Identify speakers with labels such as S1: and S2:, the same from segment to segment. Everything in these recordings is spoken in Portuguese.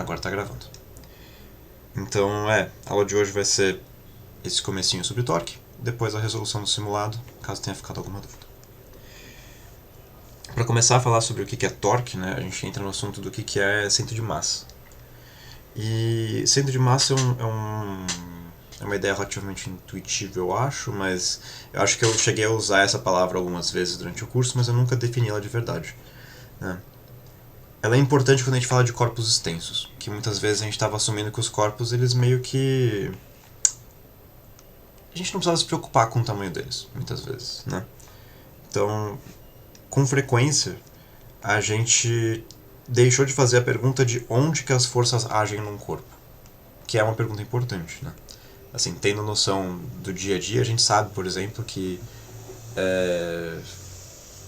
S1: Agora tá gravando. Então, a aula de hoje vai ser esse comecinho sobre torque, depois a resolução do simulado, caso tenha ficado alguma dúvida. Para começar a falar sobre o que é torque, né, a gente entra no assunto do que é centro de massa. E centro de massa é uma ideia relativamente intuitiva, eu acho, mas eu acho que eu cheguei a usar essa palavra algumas vezes durante o curso, mas eu nunca defini ela de verdade, né? Ela é importante quando a gente fala de corpos extensos, que muitas vezes a gente estava assumindo que os corpos, eles meio que... a gente não precisava se preocupar com o tamanho deles, muitas vezes, né? Então, com frequência, a gente deixou de fazer a pergunta de onde que as forças agem num corpo, que é uma pergunta importante, né? Assim, tendo noção do dia a dia, a gente sabe, por exemplo, que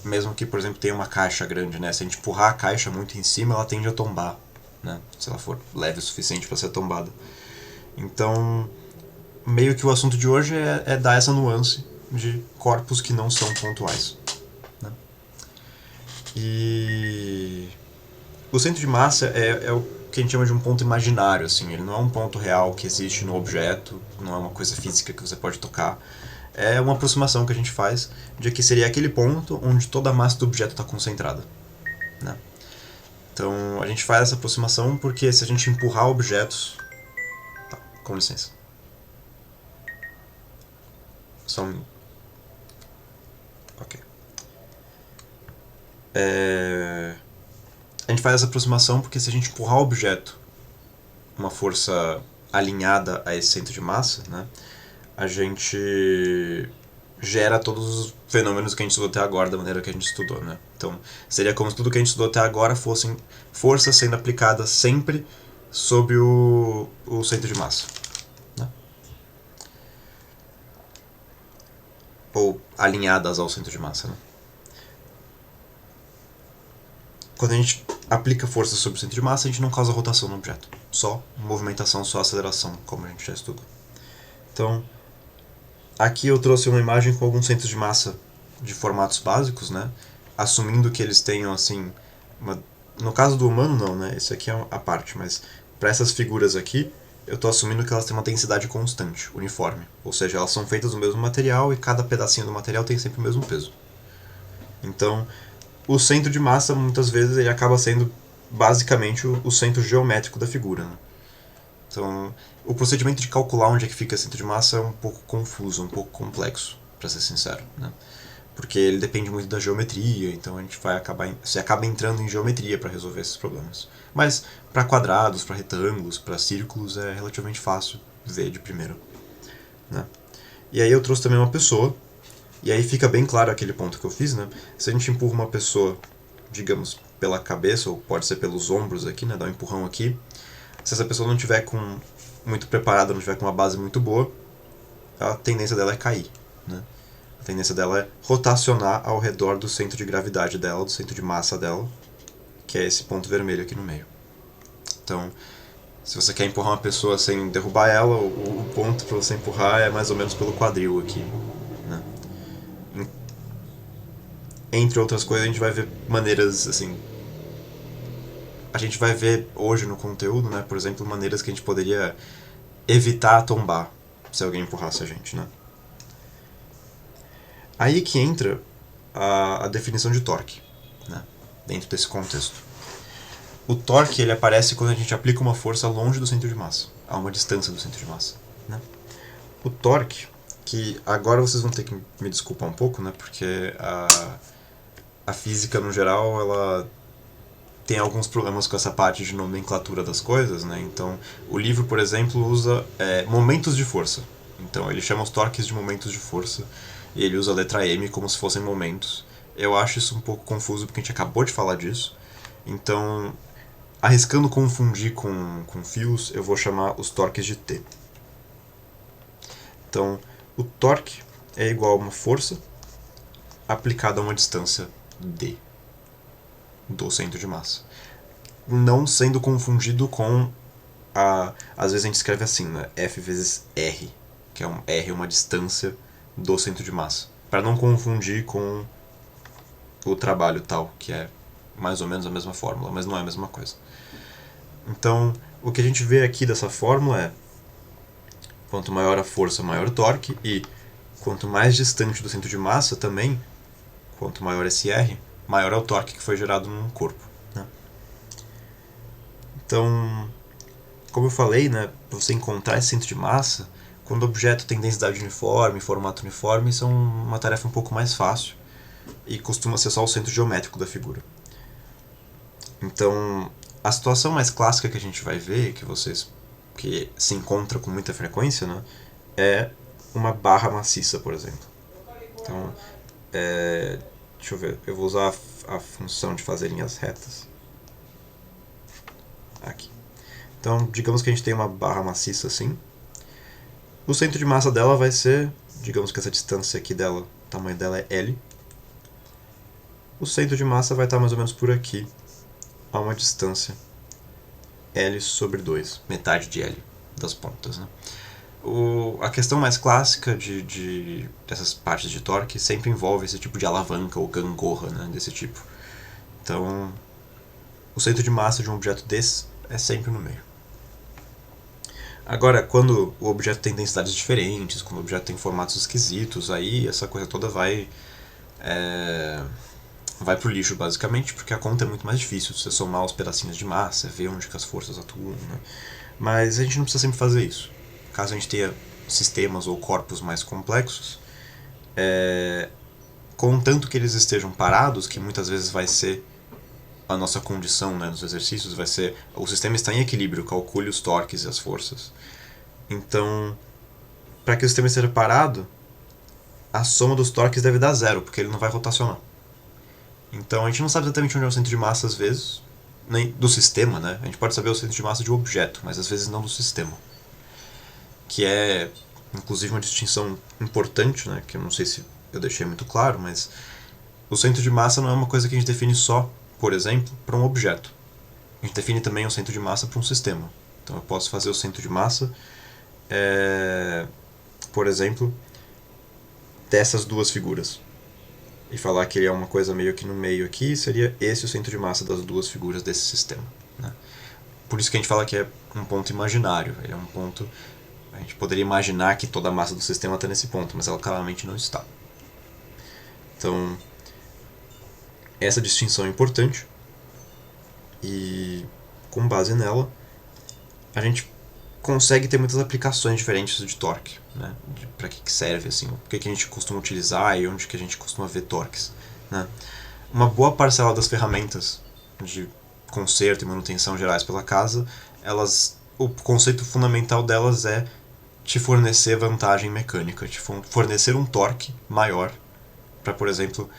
S1: mesmo que, por exemplo, tenha uma caixa grande, né? Se a gente empurrar a caixa muito em cima, ela tende a tombar, né? Se ela for leve o suficiente para ser tombada. Então, meio que o assunto de hoje é dar essa nuance de corpos que não são pontuais, né? E o centro de massa é o que a gente chama de um ponto imaginário, assim. Ele não é um ponto real que existe no objeto, não é uma coisa física que você pode tocar. É uma aproximação que a gente faz de que seria aquele ponto onde toda a massa do objeto está concentrada, né? Então a gente faz essa aproximação porque se a gente empurrar objetos... Tá, com licença. Só um... Ok. A gente faz essa aproximação porque se a gente empurrar o objeto uma força alinhada a esse centro de massa, né, a gente gera todos os fenômenos que a gente estudou até agora da maneira que a gente estudou, né? Então, seria como se tudo que a gente estudou até agora fossem forças sendo aplicadas sempre sobre o centro de massa, né? Ou alinhadas ao centro de massa, né? Quando a gente aplica força sobre o centro de massa, a gente não causa rotação no objeto. Só movimentação, só aceleração, como a gente já estudou. Então, aqui eu trouxe uma imagem com alguns centros de massa de formatos básicos, né? Assumindo que eles tenham, assim... No caso do humano, não, né? Isso aqui é a parte, mas para essas figuras aqui, eu estou assumindo que elas têm uma densidade constante, uniforme. Ou seja, elas são feitas do mesmo material e cada pedacinho do material tem sempre o mesmo peso. Então, o centro de massa, muitas vezes, ele acaba sendo basicamente o centro geométrico da figura, né? Então, o procedimento de calcular onde é que fica o centro de massa é um pouco confuso, um pouco complexo, para ser sincero, né? Porque ele depende muito da geometria, então a gente você acaba entrando em geometria para resolver esses problemas. Mas para quadrados, para retângulos, para círculos é relativamente fácil ver de primeiro, né? E aí eu trouxe também uma pessoa, e aí fica bem claro aquele ponto que eu fiz, né? Se a gente empurra uma pessoa, digamos, pela cabeça, ou pode ser pelos ombros aqui, né? Dá um empurrão aqui. Se essa pessoa não tiver muito preparada, não tiver com uma base muito boa, a tendência dela é cair, né? A tendência dela é rotacionar ao redor do centro de gravidade dela, do centro de massa dela, que é esse ponto vermelho aqui no meio. Então, se você quer empurrar uma pessoa sem derrubar ela, o ponto para você empurrar é mais ou menos pelo quadril aqui, né? Entre outras coisas, a gente vai ver maneiras, assim... A gente vai ver hoje no conteúdo, né, por exemplo, maneiras que a gente poderia evitar tombar se alguém empurrasse a gente, né? Aí que entra a definição de torque, né, dentro desse contexto. O torque ele aparece quando a gente aplica uma força longe do centro de massa, a uma distância do centro de massa, né? O torque, que agora vocês vão ter que me desculpar um pouco, né, porque a física no geral ela tem alguns problemas com essa parte de nomenclatura das coisas, né? Então, o livro, por exemplo, usa momentos de força. Então, ele chama os torques de momentos de força e ele usa a letra M como se fossem momentos. Eu acho isso um pouco confuso porque a gente acabou de falar disso. Então, arriscando confundir com fios, eu vou chamar os torques de T. Então, o torque é igual a uma força aplicada a uma distância D do centro de massa. Não sendo confundido com às vezes a gente escreve assim, né? F vezes R, que é R é uma distância do centro de massa, para não confundir com o trabalho tal, que é mais ou menos a mesma fórmula, mas não é a mesma coisa. Então, o que a gente vê aqui dessa fórmula é quanto maior a força, maior o torque, e quanto mais distante do centro de massa também, quanto maior esse R, maior é o torque que foi gerado num corpo. Né? Então, como eu falei, né, para você encontrar esse centro de massa, quando o objeto tem densidade uniforme, formato uniforme, isso é uma tarefa um pouco mais fácil e costuma ser só o centro geométrico da figura. Então, a situação mais clássica que a gente vai ver, que se encontra com muita frequência, né, é uma barra maciça, por exemplo. Então, deixa eu ver, eu vou usar a função de fazer linhas retas. Aqui. Então, digamos que a gente tem uma barra maciça assim. O centro de massa dela vai ser, digamos que essa distância aqui dela, o tamanho dela é L. O centro de massa vai estar mais ou menos por aqui, a uma distância L sobre 2, metade de L das pontas. Né? A questão mais clássica dessas partes de torque sempre envolve esse tipo de alavanca ou gangorra, né, desse tipo. Então, o centro de massa de um objeto desse é sempre no meio. Agora, quando o objeto tem densidades diferentes, quando o objeto tem formatos esquisitos, aí essa coisa toda vai pro lixo, basicamente, porque a conta é muito mais difícil. Você somar os pedacinhos de massa, ver onde que as forças atuam. Né? Mas a gente não precisa sempre fazer isso. Caso a gente tenha sistemas ou corpos mais complexos, contanto que eles estejam parados, que muitas vezes vai ser a nossa condição, né, nos exercícios, vai ser o sistema está em equilíbrio, calcule os torques e as forças. Então, para que o sistema esteja parado, a soma dos torques deve dar zero, porque ele não vai rotacionar. Então a gente não sabe exatamente onde é o centro de massa às vezes, nem do sistema, né? A gente pode saber o centro de massa de um objeto, mas às vezes não do sistema. Que é, inclusive, uma distinção importante, né? Que eu não sei se eu deixei muito claro, mas o centro de massa não é uma coisa que a gente define só, por exemplo, para um objeto. A gente define também o centro de massa para um sistema. Então eu posso fazer o centro de massa, por exemplo, dessas duas figuras. E falar que ele é uma coisa meio que no meio aqui, seria esse o centro de massa das duas figuras desse sistema. Né? Por isso que a gente fala que é um ponto imaginário. Ele é um ponto... A gente poderia imaginar que toda a massa do sistema está nesse ponto, mas ela claramente não está. Então, essa distinção é importante. E, com base nela, a gente consegue ter muitas aplicações diferentes de torque. Né? Para que serve, assim, o que a gente costuma utilizar e onde que a gente costuma ver torques. Né? Uma boa parcela das ferramentas de conserto e manutenção gerais pela casa, o conceito fundamental delas é te fornecer vantagem mecânica, te fornecer um torque maior para, por exemplo,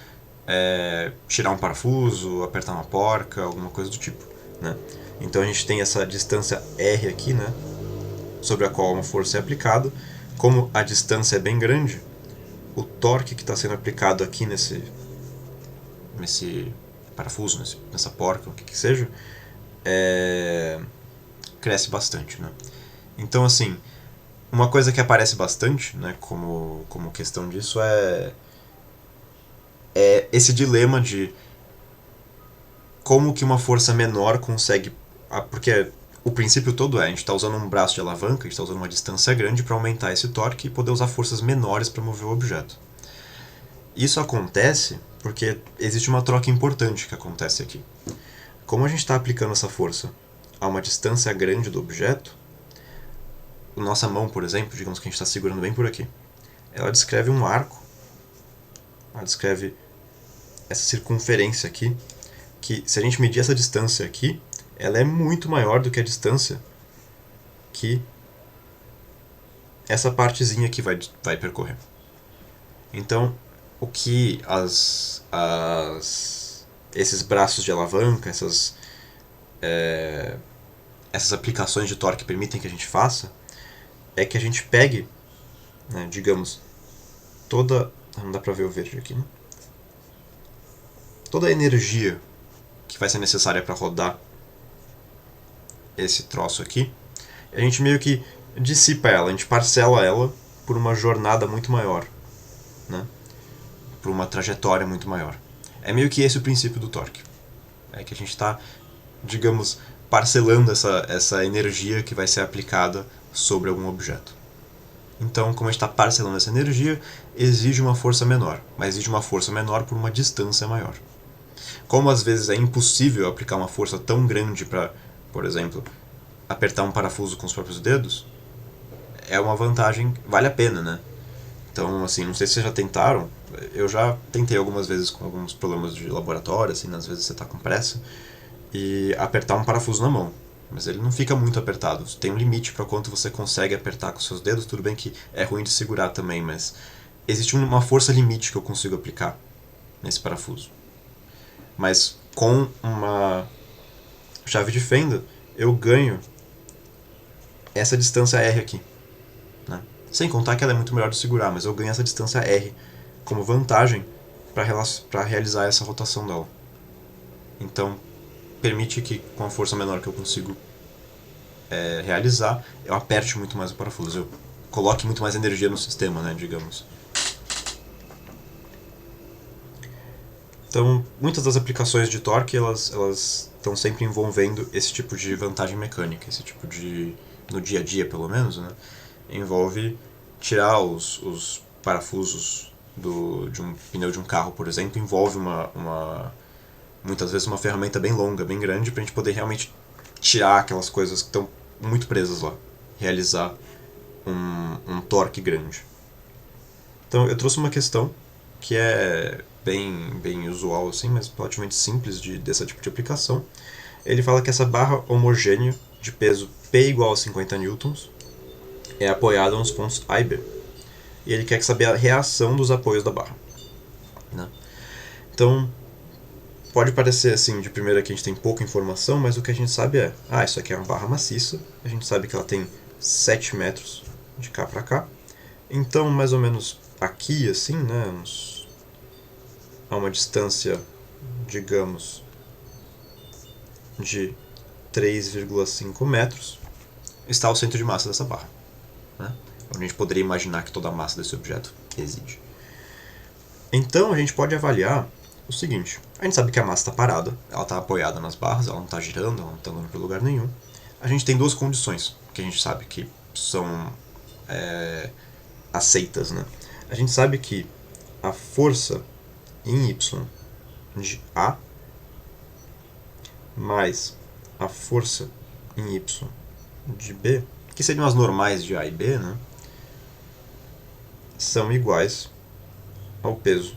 S1: tirar um parafuso, apertar uma porca, alguma coisa do tipo. Né? Então a gente tem essa distância R aqui, né, sobre a qual uma força é aplicada. Como a distância é bem grande, o torque que está sendo aplicado aqui nesse parafuso, nessa porca, o que seja, cresce bastante. Né? Então, assim, uma coisa que aparece bastante, né, como questão disso é esse dilema de como que uma força menor consegue... Porque o princípio todo a gente está usando um braço de alavanca, a gente está usando uma distância grande para aumentar esse torque e poder usar forças menores para mover o objeto. Isso acontece porque existe uma troca importante que acontece aqui. Como a gente está aplicando essa força a uma distância grande do objeto, a nossa mão, por exemplo, digamos que a gente está segurando bem por aqui, ela descreve um arco, ela descreve essa circunferência aqui, que se a gente medir essa distância aqui, ela é muito maior do que a distância que essa partezinha aqui vai percorrer. Então, o que esses braços de alavanca, essas aplicações de torque permitem que a gente faça, é que a gente pegue, né, digamos, toda... Não dá pra ver o verde aqui, né? Toda a energia que vai ser necessária para rodar esse troço aqui, a gente meio que dissipa ela, a gente parcela ela por uma jornada muito maior, né? Por uma trajetória muito maior. É meio que esse o princípio do torque. É que a gente está, digamos, parcelando essa energia que vai ser aplicada sobre algum objeto. Então, como a gente está parcelando essa energia, exige uma força menor, mas exige uma força menor por uma distância maior. Como às vezes é impossível aplicar uma força tão grande para, por exemplo, apertar um parafuso com os próprios dedos, é uma vantagem, vale a pena, né? Então, assim, não sei se vocês já tentaram, eu já tentei algumas vezes com alguns problemas de laboratório, assim, às vezes você está com pressa, e apertar um parafuso na mão. Mas ele não fica muito apertado. Tem um limite para quanto você consegue apertar com seus dedos. Tudo bem que é ruim de segurar também, mas existe uma força limite que eu consigo aplicar nesse parafuso. Mas com uma chave de fenda, eu ganho essa distância R aqui, né? Sem contar que ela é muito melhor de segurar, mas eu ganho essa distância R como vantagem para realizar essa rotação dela. Então, permite que com a força menor que eu consigo realizar, eu aperte muito mais o parafuso, eu coloque muito mais energia no sistema, né, digamos. Então, muitas das aplicações de torque, elas estão sempre envolvendo esse tipo de vantagem mecânica, esse tipo de, no dia a dia pelo menos, né, envolve tirar os parafusos de um pneu de um carro, por exemplo, envolve muitas vezes uma ferramenta bem longa, bem grande, para a gente poder realmente tirar aquelas coisas que estão muito presas lá, realizar um torque grande. Então eu trouxe uma questão que é bem usual assim, mas relativamente simples desse tipo de aplicação. Ele fala que essa barra homogênea de peso P igual a 50 newtons é apoiada nos pontos A e B. E ele quer saber a reação dos apoios da barra, né? Então, pode parecer assim de primeira que a gente tem pouca informação, mas o que a gente sabe é, isso aqui é uma barra maciça, a gente sabe que ela tem 7 metros de cá para cá, então mais ou menos aqui assim, né, a uma distância, digamos, de 3,5 metros, está o centro de massa dessa barra, né, onde a gente poderia imaginar que toda a massa desse objeto reside. Então a gente pode avaliar o seguinte: a gente sabe que a massa está parada, ela está apoiada nas barras, ela não está girando, ela não está andando para lugar nenhum. A gente tem duas condições que a gente sabe que são aceitas, né? A gente sabe que a força em Y de A mais a força em Y de B, que seriam as normais de A e B, né, são iguais ao peso,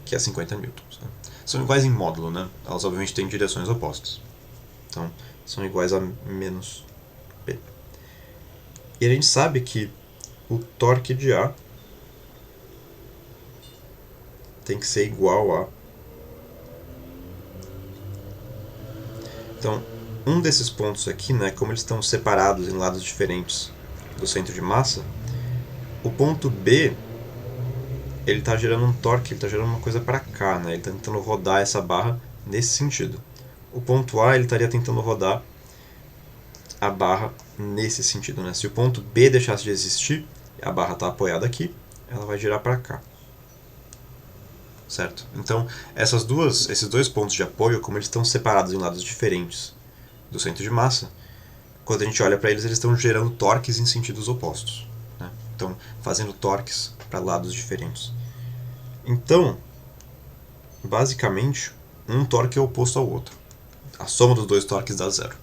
S1: que é 50 newtons, né? São iguais em módulo, né? Elas obviamente têm direções opostas. Então, são iguais a menos P. E a gente sabe que o torque de A tem que ser igual a... Então, um desses pontos aqui, né, como eles estão separados em lados diferentes do centro de massa, o ponto B, ele está gerando um torque, ele está gerando uma coisa para cá, né? Ele está tentando rodar essa barra nesse sentido. O ponto A, ele estaria tentando rodar a barra nesse sentido, né? Se o ponto B deixasse de existir, a barra está apoiada aqui, ela vai girar para cá, certo? Então, esses dois pontos de apoio, como eles estão separados em lados diferentes do centro de massa, quando a gente olha para eles, eles estão gerando torques em sentidos opostos, né? Então, fazendo torques para lados diferentes. Então, basicamente, um torque é oposto ao outro. A soma dos dois torques dá zero,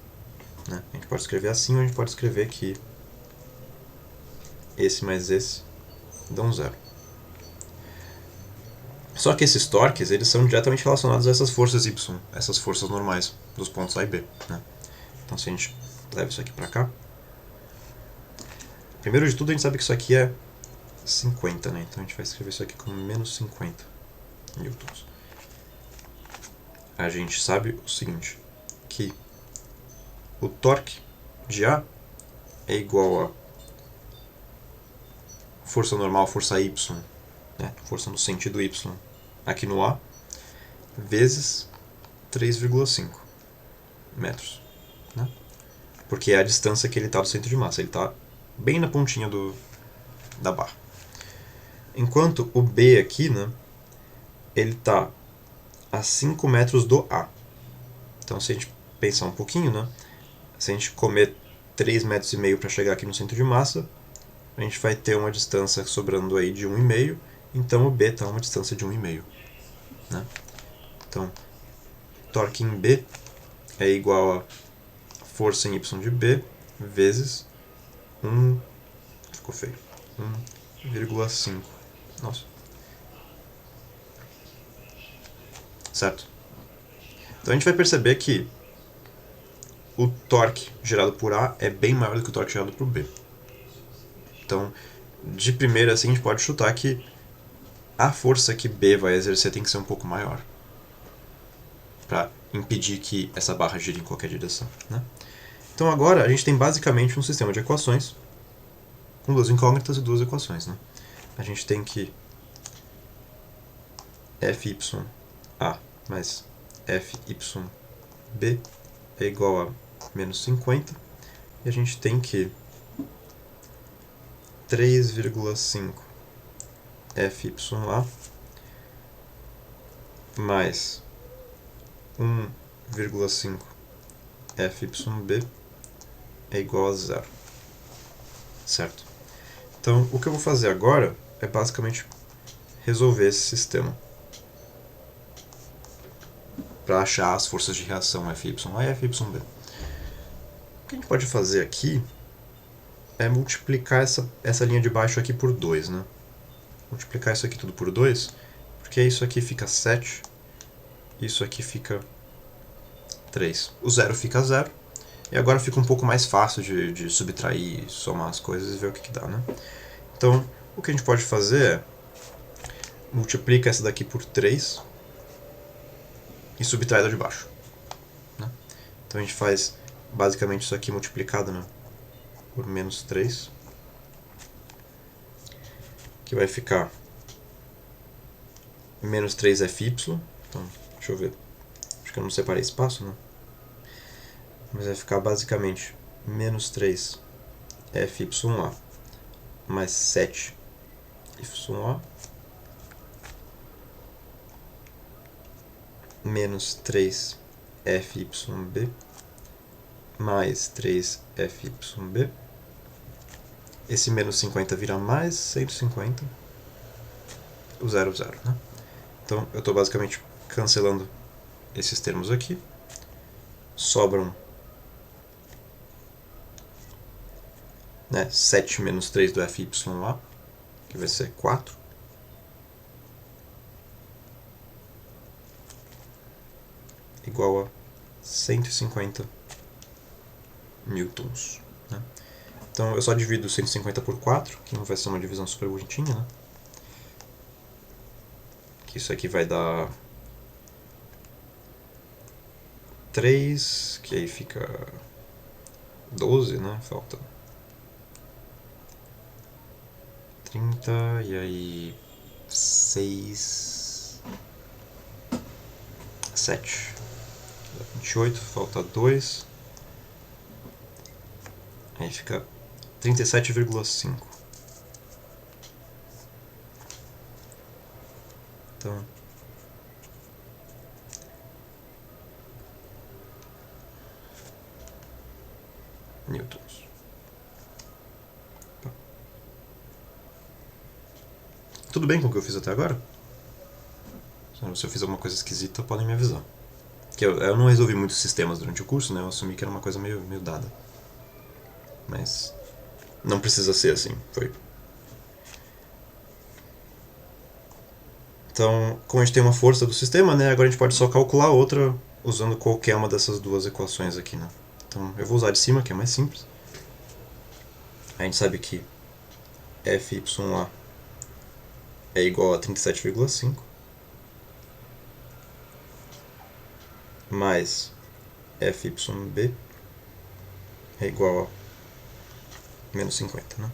S1: né? A gente pode escrever assim, ou a gente pode escrever que esse mais esse dão zero. Só que esses torques, eles são diretamente relacionados a essas forças Y, essas forças normais dos pontos A e B, né? Então, se a gente leva isso aqui para cá, primeiro de tudo a gente sabe que isso aqui é 50, né? Então a gente vai escrever isso aqui como menos 50 newtons. A gente sabe o seguinte, que o torque de A é igual a força normal, força Y, né? Força no sentido Y, aqui no A, vezes 3,5 metros, né? Porque é a distância que ele está do centro de massa, ele está bem na pontinha da barra. Enquanto o B aqui, né, ele está a 5 metros do A. Então, se a gente pensar um pouquinho, né? Se a gente comer 3,5 metros para chegar aqui no centro de massa, a gente vai ter uma distância sobrando aí de 1,5, então o B está a uma distância de 1,5. Né? Então, torque em B é igual a força em Y de B vezes 1, ficou feio, 1,5. Nossa. Certo? Então a gente vai perceber que o torque gerado por A é bem maior do que o torque gerado por B. Então, de primeira assim, a gente pode chutar que a força que B vai exercer tem que ser um pouco maior para impedir que essa barra gire em qualquer direção. Né? Então agora a gente tem basicamente um sistema de equações com duas incógnitas e duas equações. Né? A gente tem que FYA mais FYB é igual a menos 50, e a gente tem que 3,5 FYA mais 1,5 FYB é igual a zero. Certo? Então, o que eu vou fazer agora é basicamente resolver esse sistema para achar as forças de reação FYA e FYB. O que a gente pode fazer aqui é multiplicar essa linha de baixo aqui por 2, né? Multiplicar isso aqui tudo por 2, porque isso aqui fica 7, isso aqui fica 3. O zero fica 0, e agora fica um pouco mais fácil de subtrair, somar as coisas e ver o que dá, né? Então, o que a gente pode fazer é multiplica essa daqui por 3 e subtrai da de baixo. Né? Então a gente faz basicamente isso aqui multiplicado, né, por menos 3, que vai ficar menos 3FY. Então, deixa eu ver. Acho que eu não separei espaço, né? Mas vai ficar basicamente menos 3FYA mais 7YA menos 3FYB mais 3FYB. Esse menos 50 vira mais 150. O 0, 0, né? Então eu estou basicamente cancelando esses termos aqui. Sobram, né, 7 menos 3 do FYA, que vai ser 4. Igual a 150 newtons. Né? Então eu só divido 150 por 4, que não vai ser uma divisão super bonitinha, né? Que isso aqui vai dar 3, que aí fica 12, né? Falta 30, e aí 6, 7, 28, falta 2, aí fica 37,5. Então, newtons. Tudo bem com o que eu fiz até agora? Se eu fiz alguma coisa esquisita, podem me avisar. Que eu não resolvi muitos sistemas durante o curso, né? Eu assumi que era uma coisa meio dada. Mas não precisa ser assim. Foi. Então, como a gente tem uma força do sistema, né? Agora a gente pode só calcular outra usando qualquer uma dessas duas equações aqui, né? Então eu vou usar a de cima, que é mais simples. A gente sabe que FYA é igual a 37,5 mais FYB é igual a menos 50, né?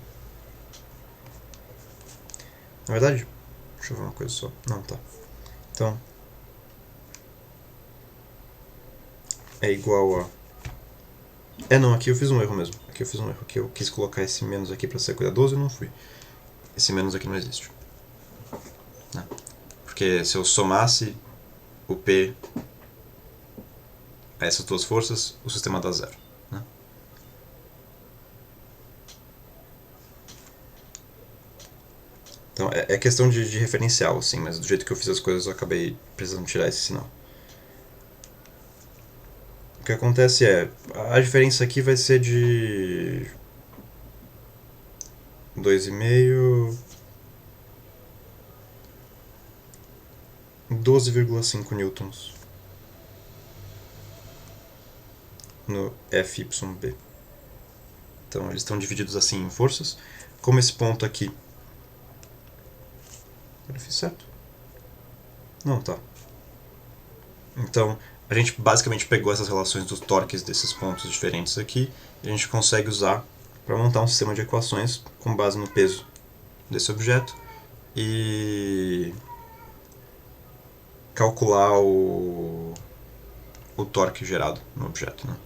S1: Na verdade, deixa eu ver uma coisa só. Não, tá. Então, é igual a... não, aqui eu fiz um erro mesmo. Aqui eu fiz um erro. Aqui eu quis colocar esse menos aqui pra ser cuidadoso e não fui. Esse menos aqui não existe. Né? Porque se eu somasse o P a essas duas forças, o sistema dá zero. Né? Então é questão de referencial, assim, mas do jeito que eu fiz as coisas eu acabei precisando tirar esse sinal. O que acontece é, a diferença aqui vai ser de 2,5, 12,5 newtons no FYB. Então eles estão divididos assim em forças. Como esse ponto aqui... Eu fiz certo? Não, tá. Então a gente basicamente pegou essas relações dos torques desses pontos diferentes aqui e a gente consegue usar para montar um sistema de equações com base no peso desse objeto e calcular o torque gerado no objeto. Né?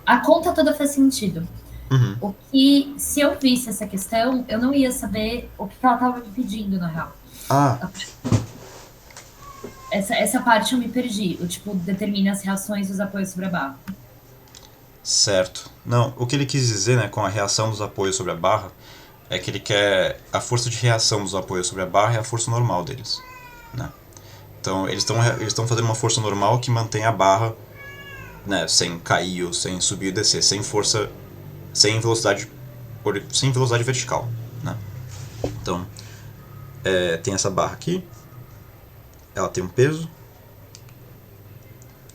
S2: A conta toda faz sentido.
S1: Uhum.
S2: O que, se eu visse essa questão, eu não ia saber o que ela estava me pedindo, na real.
S1: Ah,
S2: Essa parte eu me perdi. O tipo, determina as reações dos apoios sobre a barra.
S1: certo. Não, o que ele quis dizer, né, com a reação dos apoios sobre a barra é que ele quer a força de reação dos apoios sobre a barra é a força normal deles. Né? Então eles estão fazendo uma força normal que mantém a barra, né, sem cair ou sem subir e descer, sem força, sem velocidade vertical. Né? Então tem essa barra aqui, ela tem um peso,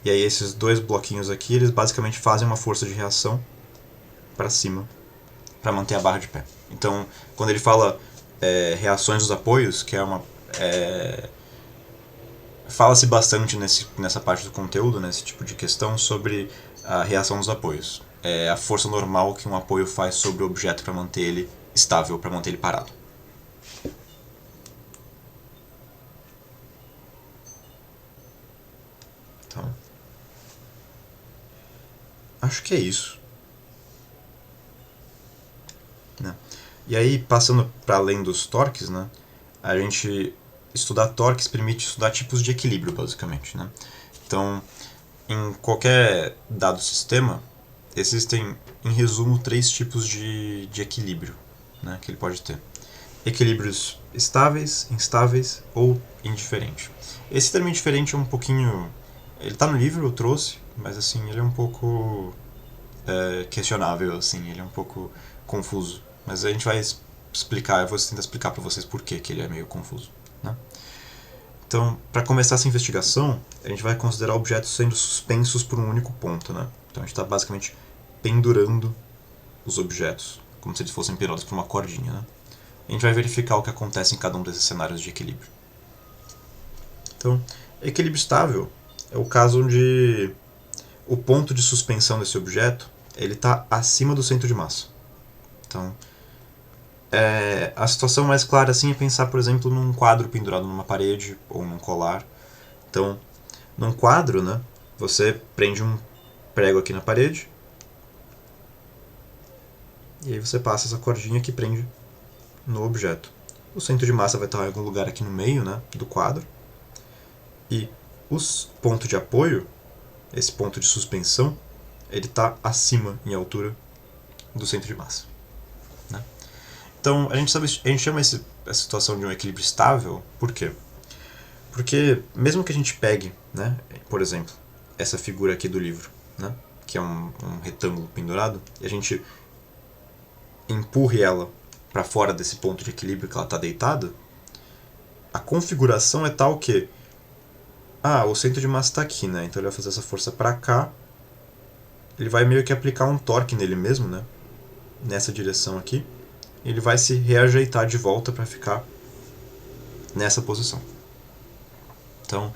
S1: e aí esses dois bloquinhos aqui, eles basicamente fazem uma força de reação para cima para manter a barra de pé. Então, quando ele fala reações dos apoios, que é uma fala-se bastante nessa parte do conteúdo, nesse tipo de questão, sobre a reação dos apoios. É a força normal que um apoio faz sobre o objeto para manter ele estável, para manter ele parado. Então, acho que é isso. Né? E aí, passando para além dos torques, né, a gente estudar torques permite estudar tipos de equilíbrio, basicamente. Né? Então, em qualquer dado sistema, existem, em resumo, três tipos de equilíbrio, né, que ele pode ter. Equilíbrios estáveis, instáveis ou indiferente. Esse termo indiferente é um pouquinho... Ele está no livro, eu trouxe, mas assim, ele é um pouco questionável, assim, ele é um pouco confuso. Mas a gente vai explicar, eu vou tentar explicar para vocês por que ele é meio confuso. Né? Então, para começar essa investigação, a gente vai considerar objetos sendo suspensos por um único ponto. Né? Então a gente está basicamente pendurando os objetos, como se eles fossem pendurados por uma cordinha. Né? A gente vai verificar o que acontece em cada um desses cenários de equilíbrio. Então, equilíbrio estável é o caso onde o ponto de suspensão desse objeto ele está acima do centro de massa. Então, a situação mais clara assim é pensar, por exemplo, num quadro pendurado numa parede ou num colar. Então, num quadro, né, você prende um prego aqui na parede e aí você passa essa cordinha que prende no objeto. O centro de massa vai estar em algum lugar aqui no meio, né, do quadro. E o ponto de apoio, esse ponto de suspensão, ele está acima em altura do centro de massa. Né? Então a gente chama essa situação de um equilíbrio estável, por quê? Porque mesmo que a gente pegue, né, por exemplo, essa figura aqui do livro, né, que é um retângulo pendurado, e a gente empurre ela para fora desse ponto de equilíbrio que ela está deitada, a configuração é tal que o centro de massa está aqui, né? Então ele vai fazer essa força para cá, ele vai meio que aplicar um torque nele mesmo, né? Nessa direção aqui, ele vai se reajeitar de volta para ficar nessa posição. Então,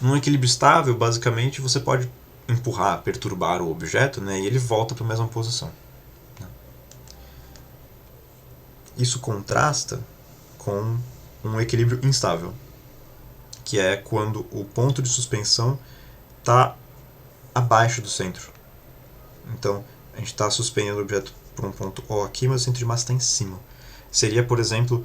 S1: num equilíbrio estável, basicamente, você pode empurrar, perturbar o objeto, né? E ele volta para a mesma posição. Né? Isso contrasta com um equilíbrio instável, que é quando o ponto de suspensão está abaixo do centro. Então, a gente está suspendendo o objeto por um ponto O aqui, mas o centro de massa está em cima. Seria, por exemplo,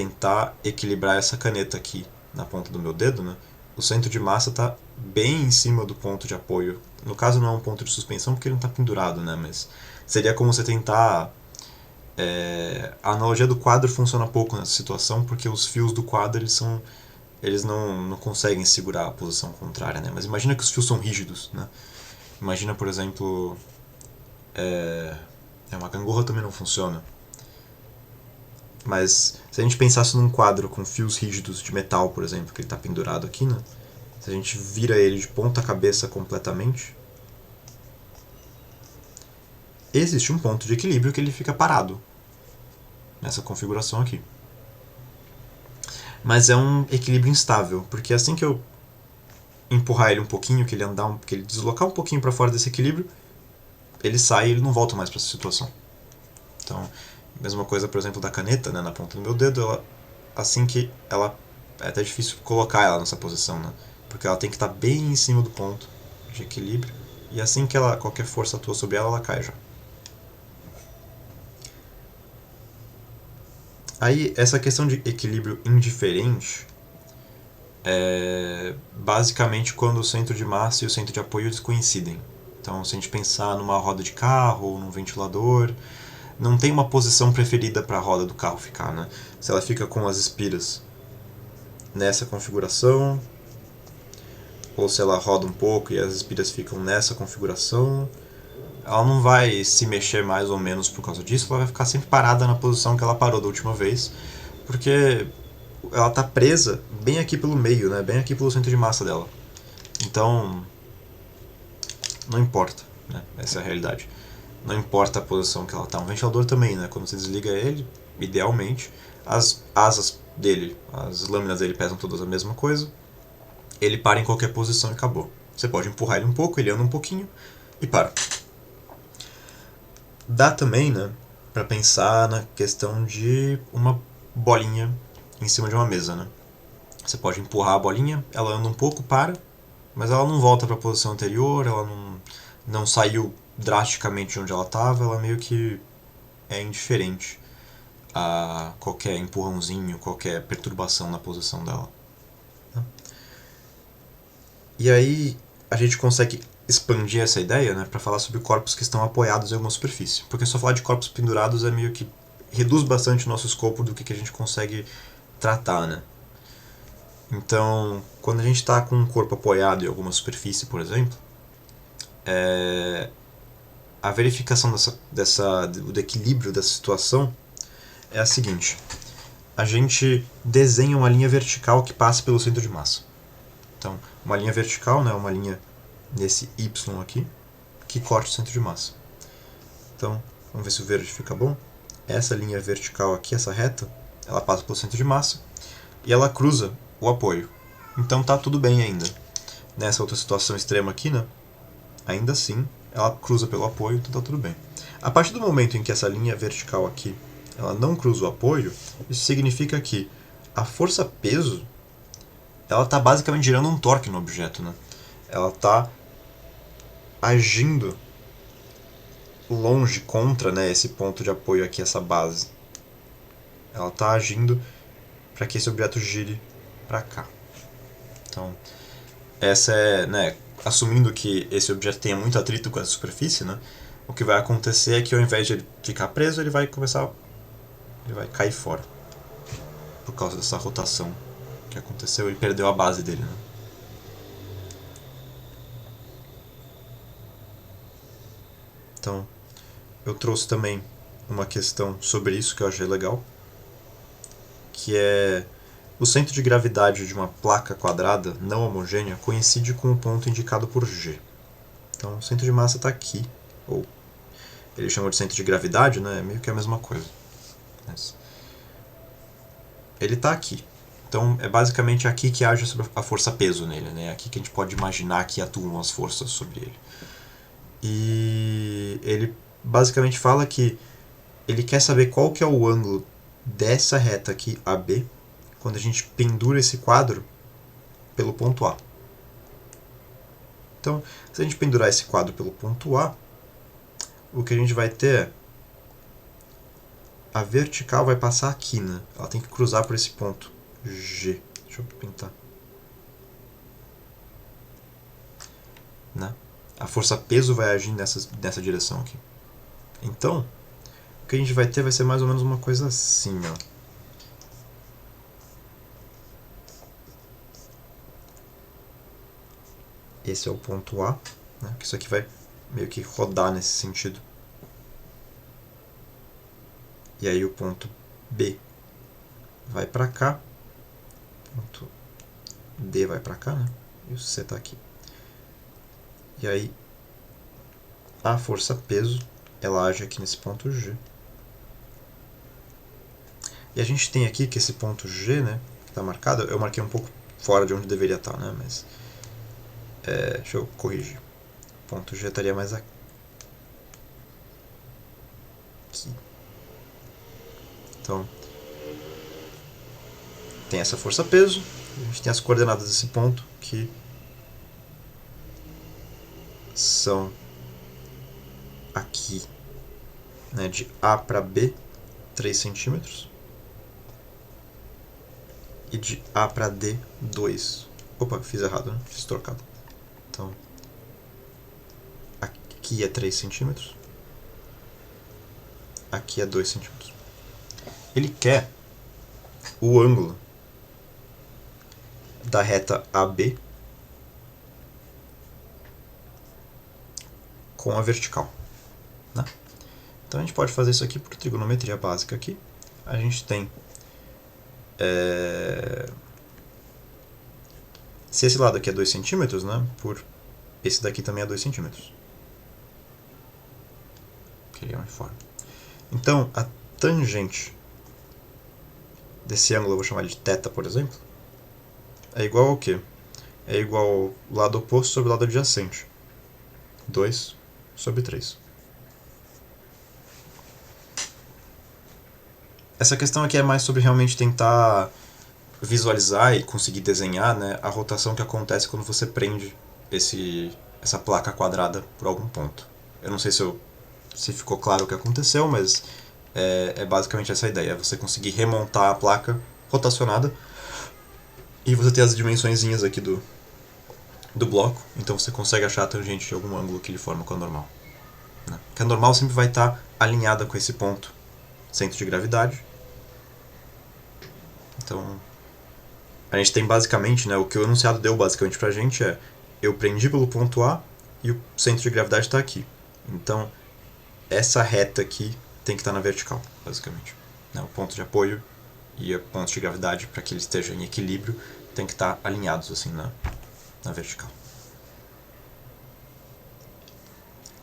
S1: tentar equilibrar essa caneta aqui na ponta do meu dedo, né? O centro de massa está bem em cima do ponto de apoio. No caso não é um ponto de suspensão porque ele não está pendurado, né? Mas seria como você tentar... A analogia do quadro funciona pouco nessa situação porque os fios do quadro eles não conseguem segurar a posição contrária, né? Mas imagina que os fios são rígidos, né? Imagina, por exemplo... uma gangorra também não funciona. Mas se a gente pensasse num quadro com fios rígidos de metal, por exemplo, que ele está pendurado aqui, né? Se a gente vira ele de ponta cabeça completamente, existe um ponto de equilíbrio que ele fica parado nessa configuração aqui. Mas é um equilíbrio instável, porque assim que eu empurrar ele um pouquinho, que ele deslocar um pouquinho para fora desse equilíbrio, ele sai e ele não volta mais para essa situação. Então, mesma coisa, por exemplo, da caneta, né, na ponta do meu dedo, assim que ela... É até difícil colocar ela nessa posição, né? Porque ela tem que estar bem em cima do ponto de equilíbrio, e assim que qualquer força atua sobre ela cai já. Aí, essa questão de equilíbrio indiferente é basicamente quando o centro de massa e o centro de apoio eles coincidem. Então, se a gente pensar numa roda de carro ou num ventilador, não tem uma posição preferida para a roda do carro ficar, né? Se ela fica com as espiras nessa configuração, ou se ela roda um pouco e as espiras ficam nessa configuração, ela não vai se mexer mais ou menos por causa disso, ela vai ficar sempre parada na posição que ela parou da última vez, porque ela está presa bem aqui pelo meio, né? Bem aqui pelo centro de massa dela. Então, não importa, né? Essa é a realidade. Não importa a posição que ela está. Um ventilador também, né? Quando você desliga ele, idealmente, as asas dele, as lâminas dele pesam todas a mesma coisa, ele para em qualquer posição e acabou. Você pode empurrar ele um pouco, ele anda um pouquinho e para. Dá também, né, para pensar na questão de uma bolinha em cima de uma mesa, né? Você pode empurrar a bolinha, ela anda um pouco, para, mas ela não volta para a posição anterior, ela não saiu drasticamente de onde ela estava, ela meio que é indiferente a qualquer empurrãozinho, qualquer perturbação na posição dela. E aí a gente consegue expandir essa ideia, né, para falar sobre corpos que estão apoiados em alguma superfície. Porque só falar de corpos pendurados é meio que reduz bastante o nosso escopo do que a gente consegue tratar, né? Então, quando a gente está com um corpo apoiado em alguma superfície, por exemplo, a verificação do equilíbrio dessa situação é a seguinte: a gente desenha uma linha vertical que passa pelo centro de massa. Então, uma linha vertical, né, uma linha nesse Y aqui, que corta o centro de massa. Então, vamos ver se o verde fica bom. Essa linha vertical aqui, essa reta, ela passa pelo centro de massa e ela cruza o apoio. Então tá tudo bem ainda. Nessa outra situação extrema aqui, né, ainda assim, ela cruza pelo apoio, então tá tudo bem. A partir do momento em que essa linha vertical aqui, ela não cruza o apoio, isso significa que a força-peso, ela está basicamente gerando um torque no objeto, né? Ela está agindo longe contra, né, esse ponto de apoio aqui, essa base. Ela está agindo para que esse objeto gire para cá. Então, essa é, né, assumindo que esse objeto tenha muito atrito com essa superfície, né, o que vai acontecer é que ao invés de ele ficar preso, ele vai cair fora. Por causa dessa rotação que aconteceu, ele perdeu a base dele, né? Então, eu trouxe também uma questão sobre isso que eu achei legal, que é o centro de gravidade de uma placa quadrada não homogênea coincide com o ponto indicado por G. Então, o centro de massa está aqui, ou ele chama de centro de gravidade, né? É meio que a mesma coisa. Mas ele está aqui. Então, é basicamente aqui que age a força-peso nele, né? É aqui que a gente pode imaginar que atuam as forças sobre ele. E ele basicamente fala que ele quer saber qual que é o ângulo dessa reta aqui, AB, quando a gente pendura esse quadro pelo ponto A. Então, se a gente pendurar esse quadro pelo ponto A, o que a gente vai ter é a vertical vai passar aqui, né? Ela tem que cruzar por esse ponto G. Deixa eu pintar. Né? A força peso vai agir nessa direção aqui. Então, o que a gente vai ter vai ser mais ou menos uma coisa assim, ó. Esse é o ponto A, né? Que isso aqui vai meio que rodar nesse sentido. E aí o ponto B vai para cá, ponto D vai para cá, né? E o C está aqui. E aí a força peso, ela age aqui nesse ponto G. E a gente tem aqui que esse ponto G, né, que está marcado, eu marquei um pouco fora de onde deveria estar, né, mas deixa eu corrigir. O ponto G estaria mais aqui. Então, tem essa força peso, a gente tem as coordenadas desse ponto que são aqui, né, de A para B, 3 centímetros, e de A para D, 2. Opa, fiz errado, né? Fiz trocado. Então, aqui é 3 centímetros, aqui é 2 centímetros. Ele quer o ângulo da reta AB com a vertical, né? Então a gente pode fazer isso aqui por trigonometria básica aqui. A gente tem se esse lado aqui é 2 centímetros, né, por esse daqui também é 2 centímetros. Que ele é uniforme. Então a tangente desse ângulo, eu vou chamar de θ, por exemplo, é igual ao quê? É igual ao lado oposto sobre o lado adjacente. 2 sobre 3. Essa questão aqui é mais sobre realmente tentar visualizar e conseguir desenhar, né, a rotação que acontece quando você prende essa placa quadrada por algum ponto. Eu não sei se ficou claro o que aconteceu, mas é basicamente essa a ideia. Você conseguir remontar a placa rotacionada e você ter as dimensõezinhas aqui do bloco, então você consegue achar a tangente de algum ângulo que ele forma com a normal. Né? Porque a normal sempre vai estar alinhada com esse ponto, centro de gravidade. Então, a gente tem basicamente, né, o que o enunciado deu basicamente pra gente é: eu prendi pelo ponto A e o centro de gravidade está aqui. Então, essa reta aqui tem que estar na vertical, basicamente. Né, o ponto de apoio e o ponto de gravidade, para que ele esteja em equilíbrio, tem que estar alinhados assim na vertical.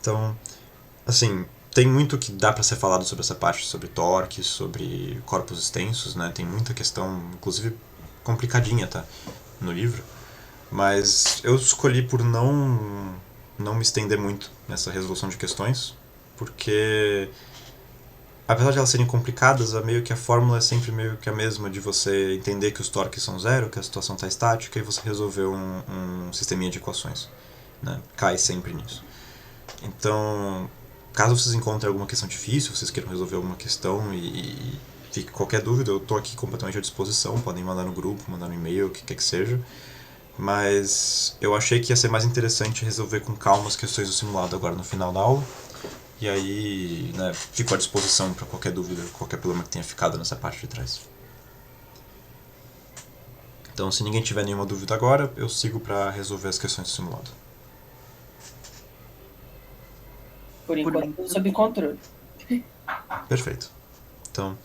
S1: Então, assim, tem muito que dá para ser falado sobre essa parte, sobre torque, sobre corpos extensos, né? Tem muita questão, inclusive complicadinha, tá, no livro. Mas eu escolhi por não me estender muito nessa resolução de questões, porque apesar de elas serem complicadas, meio que a fórmula é sempre meio que a mesma, de você entender que os torques são zero, que a situação está estática, e você resolver um sisteminha de equações. Né? Cai sempre nisso. Então, caso vocês encontrem alguma questão difícil, vocês queiram resolver alguma questão e fique qualquer dúvida, eu estou aqui completamente à disposição, podem mandar no grupo, mandar no e-mail, o que quer que seja. Mas eu achei que ia ser mais interessante resolver com calma as questões do simulado agora no final da aula. E aí, né, fico à disposição para qualquer dúvida, qualquer problema que tenha ficado nessa parte de trás. Então, se ninguém tiver nenhuma dúvida agora, eu sigo para resolver as questões do simulado.
S3: Por enquanto, sob controle.
S1: Perfeito. Então,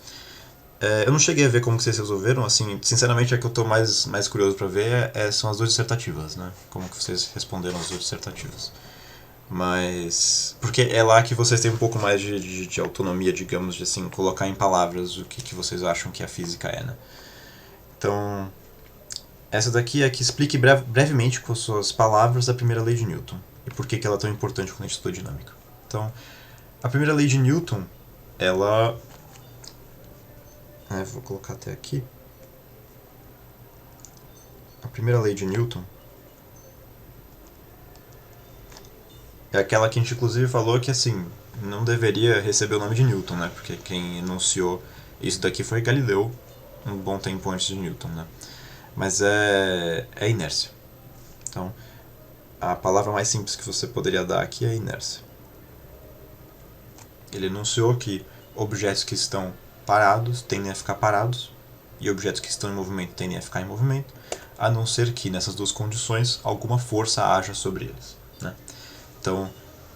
S1: eu não cheguei a ver como que vocês resolveram, assim, sinceramente, é que eu estou mais curioso para ver são as duas dissertativas, né? Como que vocês responderam as duas dissertativas. Mas, porque é lá que vocês têm um pouco mais de autonomia, digamos, de assim, colocar em palavras o que vocês acham que a física é, né? Então, essa daqui é que explique brevemente com as suas palavras a primeira lei de Newton e por que ela é tão importante quando a gente estuda dinâmica. Então, a primeira lei de Newton, ela... vou colocar até aqui. A primeira lei de Newton é aquela que a gente inclusive falou que, assim, não deveria receber o nome de Newton, né? Porque quem enunciou isso daqui foi Galileu, um bom tempo antes de Newton, né? Mas é inércia. Então, a palavra mais simples que você poderia dar aqui é inércia. Ele enunciou que objetos que estão parados tendem a ficar parados e objetos que estão em movimento tendem a ficar em movimento, a não ser que nessas duas condições alguma força haja sobre eles, né? Então,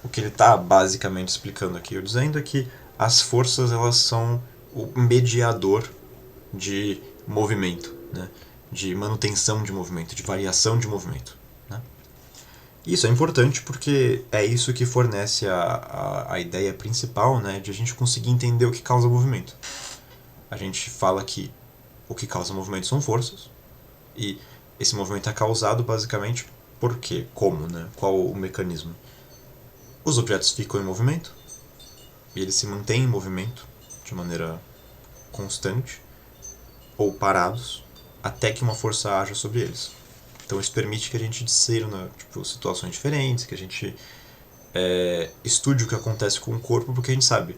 S1: o que ele está basicamente explicando aqui, ou dizendo, é que as forças elas são o mediador de movimento, né? De manutenção de movimento, de variação de movimento, né? Isso é importante porque é isso que fornece a ideia principal, né, de a gente conseguir entender o que causa movimento. A gente fala que o que causa movimento são forças, e esse movimento é causado basicamente por quê? Como, né? Qual o mecanismo? Os objetos ficam em movimento, e eles se mantêm em movimento de maneira constante, ou parados, até que uma força haja sobre eles. Então isso permite que a gente discerna situações diferentes, que a gente estude o que acontece com o corpo, porque a gente sabe,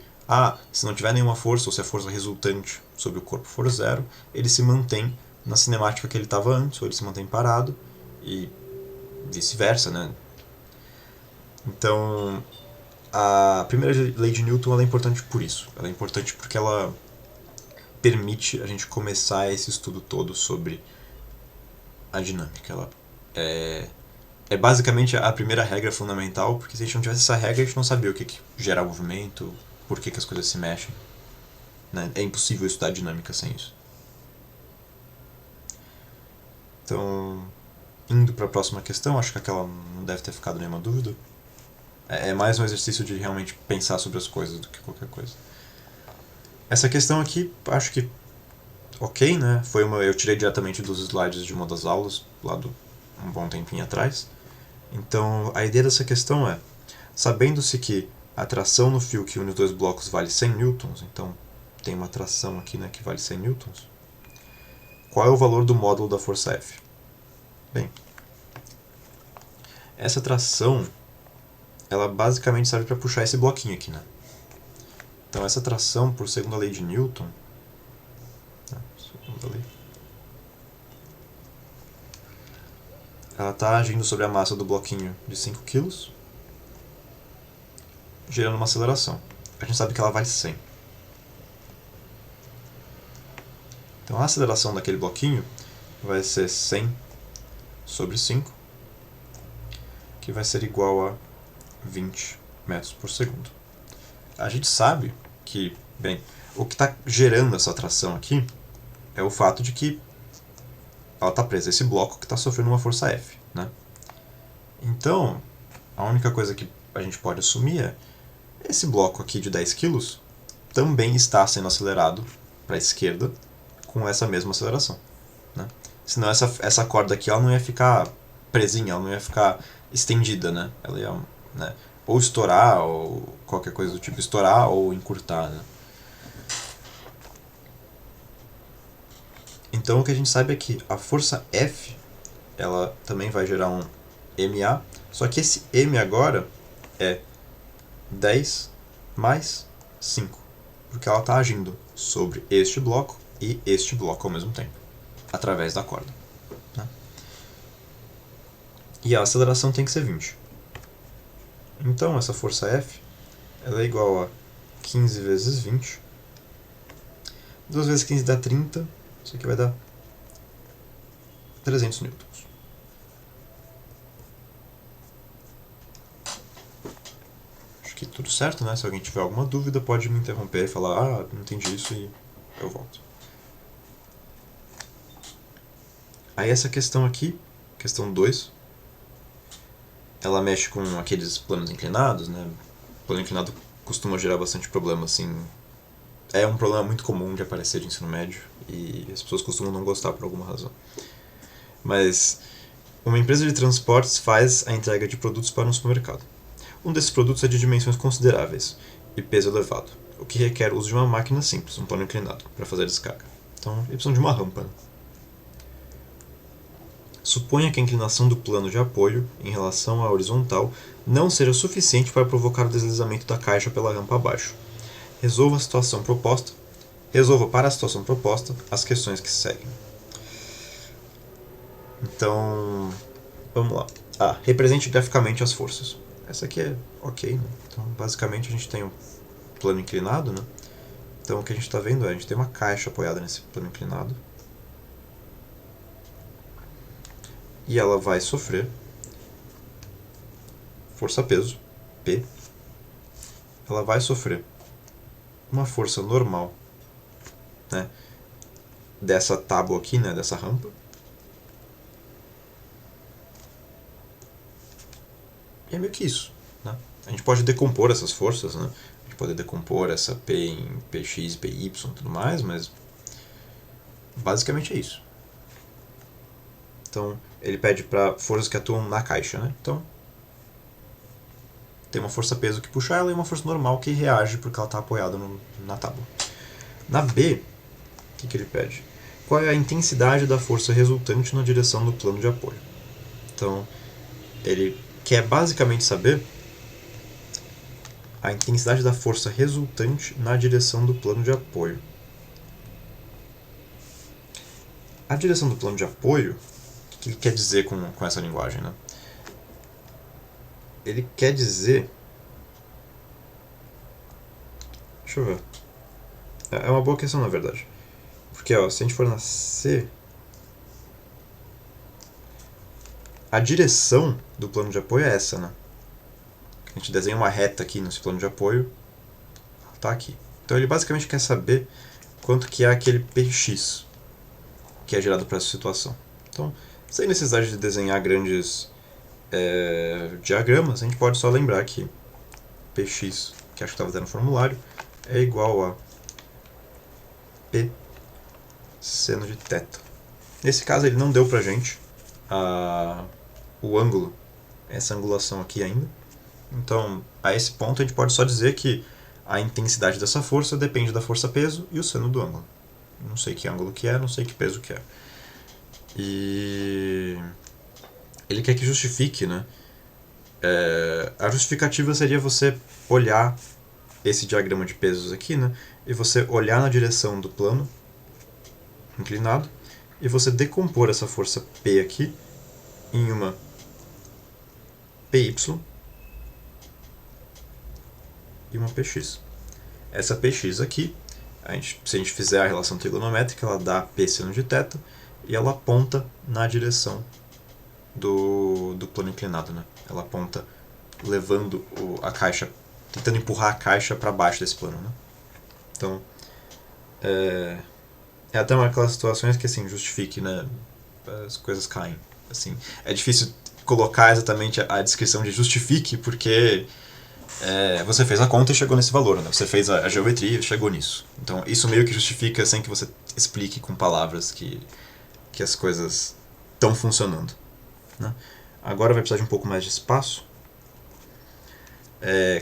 S1: se não tiver nenhuma força, ou se a força resultante sobre o corpo for zero, ele se mantém na cinemática que ele estava antes, ou ele se mantém parado, e vice-versa, né? Então, a primeira lei de Newton ela é importante por isso. Ela é importante porque ela permite a gente começar esse estudo todo sobre a dinâmica. Ela é basicamente a primeira regra fundamental, porque se a gente não tivesse essa regra, a gente não sabia o que gera movimento, por que as coisas se mexem, né? É impossível estudar dinâmica sem isso. Então, indo para a próxima questão, acho que aquela não deve ter ficado nenhuma dúvida. É mais um exercício de realmente pensar sobre as coisas do que qualquer coisa. Essa questão aqui, acho que ok, né? Eu tirei diretamente dos slides de uma das aulas, lá do um bom tempinho atrás. Então, a ideia dessa questão é, sabendo-se que a tração no fio que une os dois blocos vale 100 newtons, então tem uma tração aqui, né, que vale 100 newtons, qual é o valor do módulo da força F? Bem, essa tração, ela basicamente serve para puxar esse bloquinho aqui, né? Então essa tração, por segunda lei de Newton, ela está agindo sobre a massa do bloquinho de 5 kg, gerando uma aceleração. A gente sabe que ela vale 100. Então a aceleração daquele bloquinho vai ser 100 sobre 5, que vai ser igual a 20 metros por segundo. A gente sabe que, bem, o que está gerando essa tração aqui é o fato de que ela está presa a esse bloco que está sofrendo uma força F, né? Então, a única coisa que a gente pode assumir é esse bloco aqui de 10 kg também está sendo acelerado para a esquerda com essa mesma aceleração, né? Senão essa corda aqui ela não ia ficar presinha, ela não ia ficar estendida, né? Ela ia, né, ou estourar, ou qualquer coisa do tipo, estourar ou encurtar, né? Então o que a gente sabe é que a força F ela também vai gerar um MA, só que esse M agora é 10 mais 5, porque ela está agindo sobre este bloco e este bloco ao mesmo tempo, através da corda, né? E a aceleração tem que ser 20. Então essa força F ela é igual a 15 vezes 20. 2 vezes 15 dá 30. Isso aqui vai dar 300 newtons. Acho que tudo certo, né? Se alguém tiver alguma dúvida, pode me interromper e falar, não entendi isso, e eu volto. Aí essa questão aqui, questão 2, ela mexe com aqueles planos inclinados, né? O plano inclinado costuma gerar bastante problema, assim. É um problema muito comum de aparecer de ensino médio e as pessoas costumam não gostar por alguma razão. Mas uma empresa de transportes faz a entrega de produtos para um supermercado. Um desses produtos é de dimensões consideráveis e peso elevado, o que requer o uso de uma máquina simples, um plano inclinado, para fazer a descarga. Então, eles precisam de uma rampa, né? Suponha que a inclinação do plano de apoio em relação à horizontal não seja suficiente para provocar o deslizamento da caixa pela rampa abaixo. Resolva para a situação proposta as questões que se seguem. Então, vamos lá. Represente graficamente as forças. Essa aqui é ok, né? Então, basicamente, a gente tem um plano inclinado, né? Então, o que a gente está vendo é, a gente tem uma caixa apoiada nesse plano inclinado. E ela vai sofrer força-peso, P. Ela vai sofrer uma força normal, né, dessa tábua aqui, né, dessa rampa. E é meio que isso, né? A gente pode decompor essas forças, né? A gente pode decompor essa P em Px, Py e tudo mais, mas basicamente é isso. Então, ele pede para forças que atuam na caixa, né? Então, tem uma força-peso que puxa ela e uma força normal que reage porque ela está apoiada na tábua. Na B, o que ele pede? Qual é a intensidade da força resultante na direção do plano de apoio? Então, ele quer basicamente saber a intensidade da força resultante na direção do plano de apoio. A direção do plano de apoio, o que ele quer dizer com essa linguagem, né? Ele quer dizer... Deixa eu ver. É uma boa questão, na verdade. Porque, ó, se a gente for na C... A direção do plano de apoio é essa, né? A gente desenha uma reta aqui nesse plano de apoio. Tá aqui. Então ele basicamente quer saber quanto que é aquele Px que é gerado para essa situação. Então, sem necessidade de desenhar grandes diagramas, a gente pode só lembrar que Px, que acho que estava dando no formulário, é igual a P seno de θ. Nesse caso ele não deu pra gente o ângulo, essa angulação aqui ainda. Então, a esse ponto a gente pode só dizer que a intensidade dessa força depende da força-peso e o seno do ângulo. Não sei que ângulo que é, não sei que peso que é. E ele quer que justifique, né? A justificativa seria você olhar esse diagrama de pesos aqui, né? E você olhar na direção do plano inclinado e você decompor essa força P aqui em uma PY e uma PX. Essa PX aqui, se a gente fizer a relação trigonométrica, ela dá P seno de θ e ela aponta na direção do plano inclinado, né? Ela aponta levando a caixa, tentando empurrar a caixa para baixo desse plano, né? Então, é até uma daquelas situações que assim, justifique, né? As coisas caem. Assim, é difícil colocar exatamente a descrição de justifique, porque você fez a conta e chegou nesse valor, né? Você fez a geometria e chegou nisso. Então, isso meio que justifica sem que você explique com palavras que as coisas estão funcionando, né? Agora vai precisar de um pouco mais de espaço.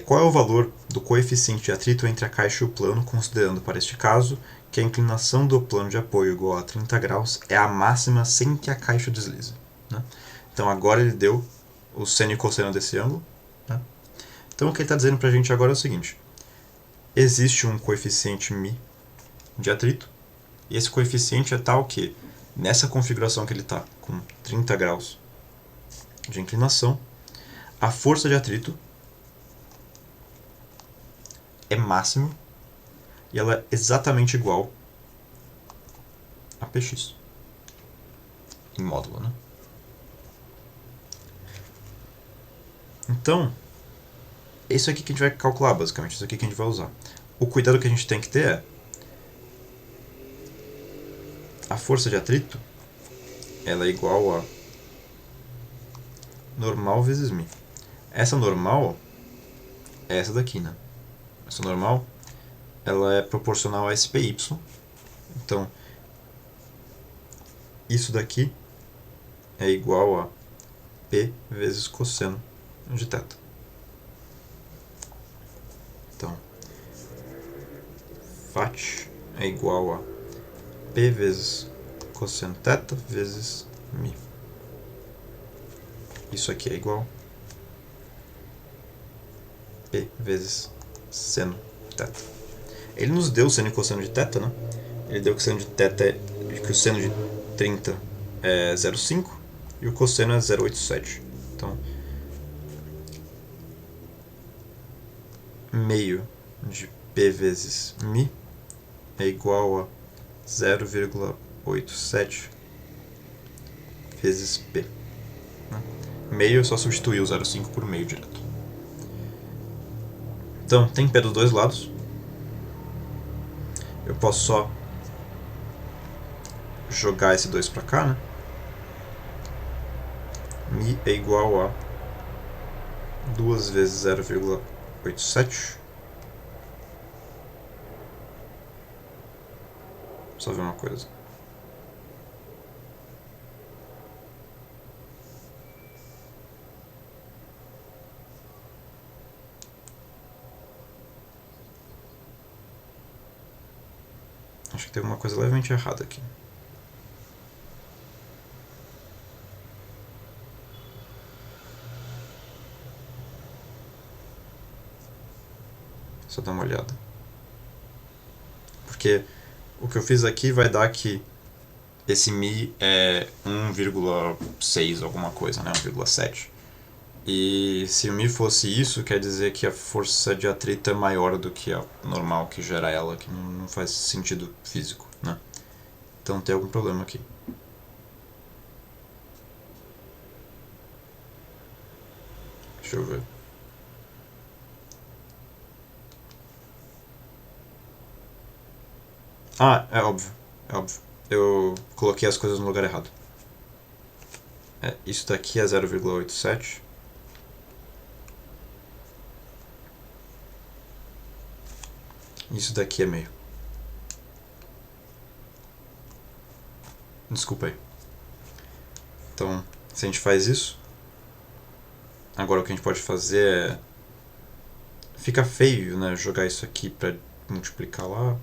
S1: Qual é o valor do coeficiente de atrito entre a caixa e o plano, considerando, para este caso, que a inclinação do plano de apoio igual a 30 graus é a máxima sem que a caixa deslize, né? Então agora ele deu o seno e cosseno desse ângulo, né? Então o que ele está dizendo para a gente agora é o seguinte: existe um coeficiente μ de atrito, e esse coeficiente é tal que, nessa configuração que ele está, com 30 graus de inclinação, a força de atrito é máxima e ela é exatamente igual a Px em módulo, né? Então, isso aqui que a gente vai calcular, basicamente, isso aqui que a gente vai usar. O cuidado que a gente tem que ter é a força de atrito, ela é igual a normal vezes μ. Essa normal é essa daqui, né? Essa normal, ela é proporcional a esse PY. Então, isso daqui é igual a P vezes cosseno de θ. Então, Φ é igual a P vezes cosseno θ vezes μ. isso aqui é igual P vezes seno de θ. Ele nos deu o seno e cosseno de θ, né? Ele deu que o seno de θ que o seno de 30 é 0,5 e o cosseno é 0,87. Então, meio de P vezes μ é igual a 0,87 vezes P. Meio é só substituir o 0,5 por meio direto. Então, tem P dos dois lados. Eu posso só jogar esse 2 pra cá, né? μ é igual a 2 vezes 0,87. Só ver uma coisa. Acho que tem alguma coisa levemente errada aqui. Só dar uma olhada. Porque o que eu fiz aqui vai dar que esse μ é 1,6 alguma coisa, né? 1,7. E se o μ fosse isso, quer dizer que a força de atrito é maior do que a normal que gera ela, que não faz sentido físico, né? Então tem algum problema aqui. Deixa eu ver. Ah, é óbvio, é óbvio. Eu coloquei as coisas no lugar errado. Isso daqui é 0,87. Isso daqui é meio. Desculpa aí. Então, se a gente faz isso, agora o que a gente pode fazer é... Fica feio, né? Jogar isso aqui pra multiplicar lá.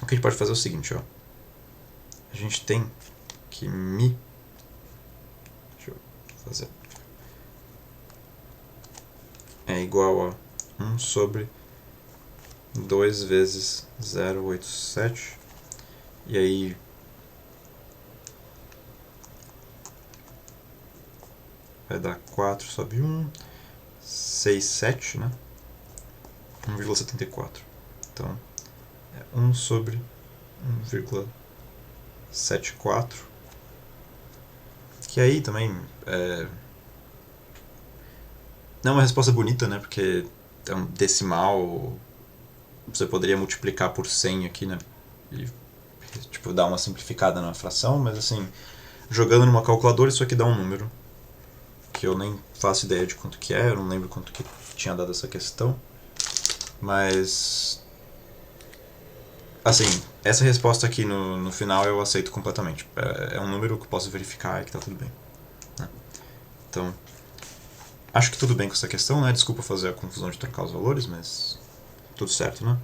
S1: O que a gente pode fazer é o seguinte, ó. A gente tem que μ... Deixa eu fazer... é igual a 1 sobre 2 vezes 0,87. E aí... vai dar 4 sobre 1, 6, 7, né? 1,74. Então, é 1 sobre 1,74. Que aí também não é uma resposta bonita, né? Porque é um decimal. Você poderia multiplicar por 100 aqui, né? E tipo, dar uma simplificada na fração, mas assim, jogando numa calculadora, isso aqui dá um número que eu nem faço ideia de quanto que é, eu não lembro quanto que tinha dado essa questão. Mas assim, essa resposta aqui no final eu aceito completamente. É um número que eu posso verificar e que tá tudo bem, né? Então, acho que tudo bem com essa questão, né? Desculpa fazer a confusão de trocar os valores, mas tudo certo, né?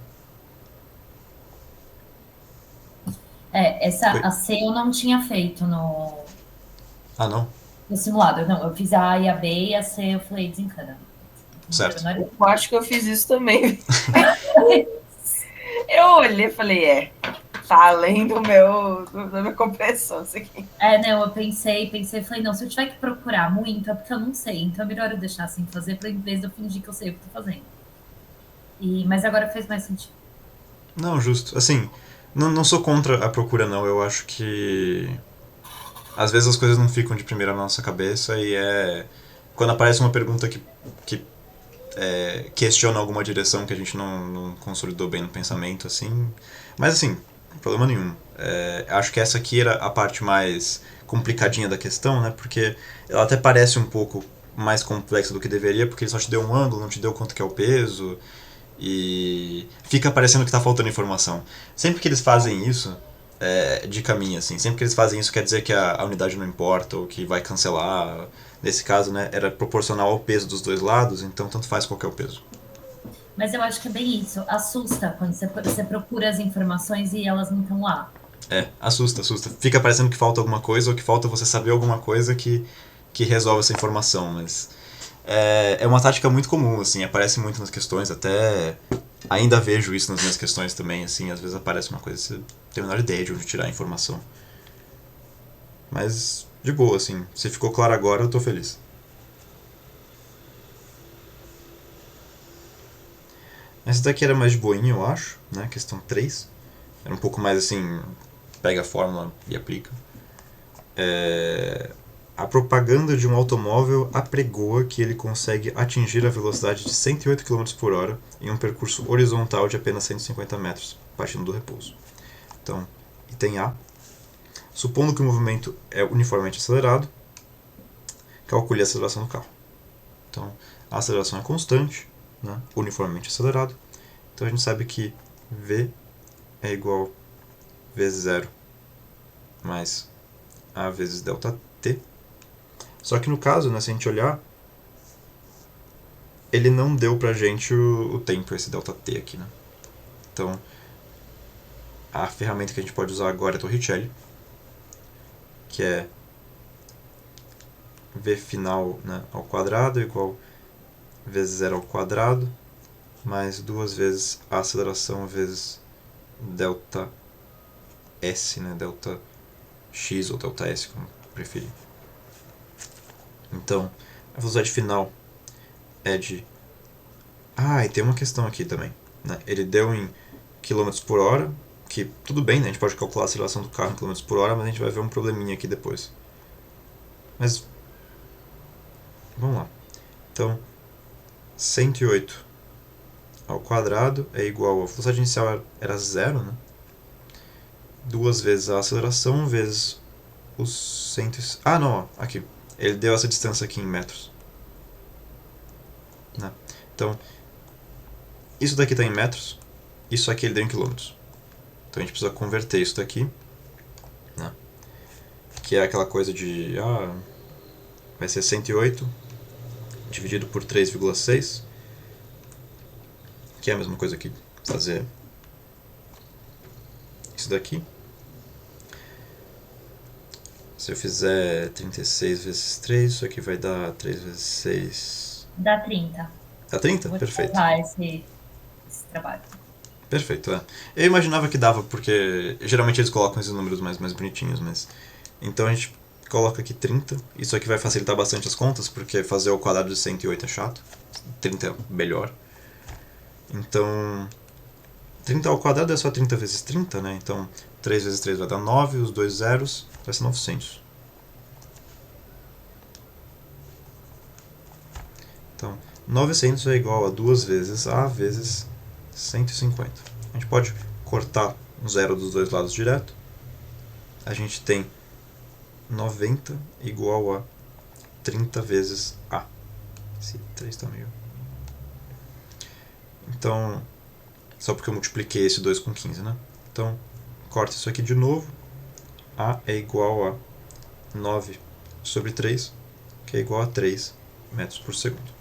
S2: A C eu não tinha feito no
S1: Ah, não?
S2: simulado. Não, eu fiz a A e a B e a C eu falei desencana.
S1: Certo.
S3: Eu acho que eu fiz isso também. Eu olhei e falei, tá além da minha compreensão isso aqui.
S2: Não, eu pensei, falei, não, se eu tiver que procurar muito, é porque eu não sei. Então é melhor eu deixar assim fazer, pra em vez de eu fingir que eu sei o que eu tô fazendo. Mas agora fez mais sentido.
S1: Não, justo. Assim, não sou contra a procura, não. Eu acho que às vezes as coisas não ficam de primeira na nossa cabeça e quando aparece uma pergunta que questiona alguma direção que a gente não consolidou bem no pensamento, assim. Mas assim, problema nenhum. Acho que essa aqui era a parte mais complicadinha da questão, né? Porque ela até parece um pouco mais complexa do que deveria, porque ele só te deu um ângulo, não te deu quanto que é o peso, e fica parecendo que tá faltando informação. Sempre que eles fazem isso, dica minha, assim, sempre que eles fazem isso quer dizer que a unidade não importa, ou que vai cancelar. Nesse caso, né, era proporcional ao peso dos dois lados, então tanto faz qual que é o peso.
S2: Mas eu acho que é bem isso. Assusta quando você procura as informações e elas não estão lá.
S1: Assusta. Fica parecendo que falta alguma coisa ou que falta você saber alguma coisa que resolve essa informação, mas é uma tática muito comum, assim, aparece muito nas questões, até ainda vejo isso nas minhas questões também, assim, às vezes aparece uma coisa e você tem a menor ideia de onde tirar a informação. Mas, de boa, assim, se ficou claro agora, eu tô feliz. Essa daqui era mais de boinha, eu acho, né, questão 3. Era um pouco mais, assim, pega a fórmula e aplica. A propaganda de um automóvel apregoa que ele consegue atingir a velocidade de 108 km por hora em um percurso horizontal de apenas 150 metros, partindo do repouso. Então, item A. Supondo que o movimento é uniformemente acelerado, calcule a aceleração do carro. Então, a aceleração é constante, né, uniformemente acelerado. Então, a gente sabe que V é igual a V0 mais A vezes ΔT. Só que no caso, né, se a gente olhar, ele não deu pra gente o tempo, esse ΔT aqui, né? Então, a ferramenta que a gente pode usar agora é a Torricelli, que é V final, né, ao quadrado igual V0 ao quadrado mais 2 vezes a aceleração vezes ΔS, né, ΔX ou ΔS, como preferir. Então, a velocidade final é de... e tem uma questão aqui também, né? Ele deu em km por hora, que tudo bem, né? A gente pode calcular a aceleração do carro em km por hora, mas a gente vai ver um probleminha aqui depois. Mas, vamos lá. Então, 108 ao quadrado é igual... A velocidade inicial era 0, né? 2 vezes a aceleração vezes os 100... não, aqui. Ele deu essa distância aqui em metros. Né? Então, isso daqui está em metros, isso aqui ele deu em quilômetros. Então a gente precisa converter isso daqui, né? Que é aquela coisa de... vai ser 108 dividido por 3,6, que é a mesma coisa que fazer isso daqui. Se eu fizer 36 vezes 3, isso aqui vai dar 3 vezes 6...
S2: Dá 30.
S1: Dá 30?
S2: Vou te
S1: Perfeito.
S2: contar esse trabalho.
S1: Perfeito, Eu imaginava que dava, porque geralmente eles colocam esses números mais bonitinhos, mas... Então a gente coloca aqui 30. Isso aqui vai facilitar bastante as contas, porque fazer o quadrado de 108 é chato. 30 é melhor. Então, 30 ao quadrado é só 30 vezes 30, né? Então, 3 vezes 3 vai dar 9, os dois zeros vai ser 900. Então, 900 é igual a 2 vezes A vezes 150. A gente pode cortar um zero dos dois lados direto. A gente tem 90 igual a 30 vezes A. Esse 3 está meio... Então, só porque eu multipliquei esse 2 com 15, né? Então, corta isso aqui de novo. A é igual a 9 sobre 3, que é igual a 3 metros por segundo.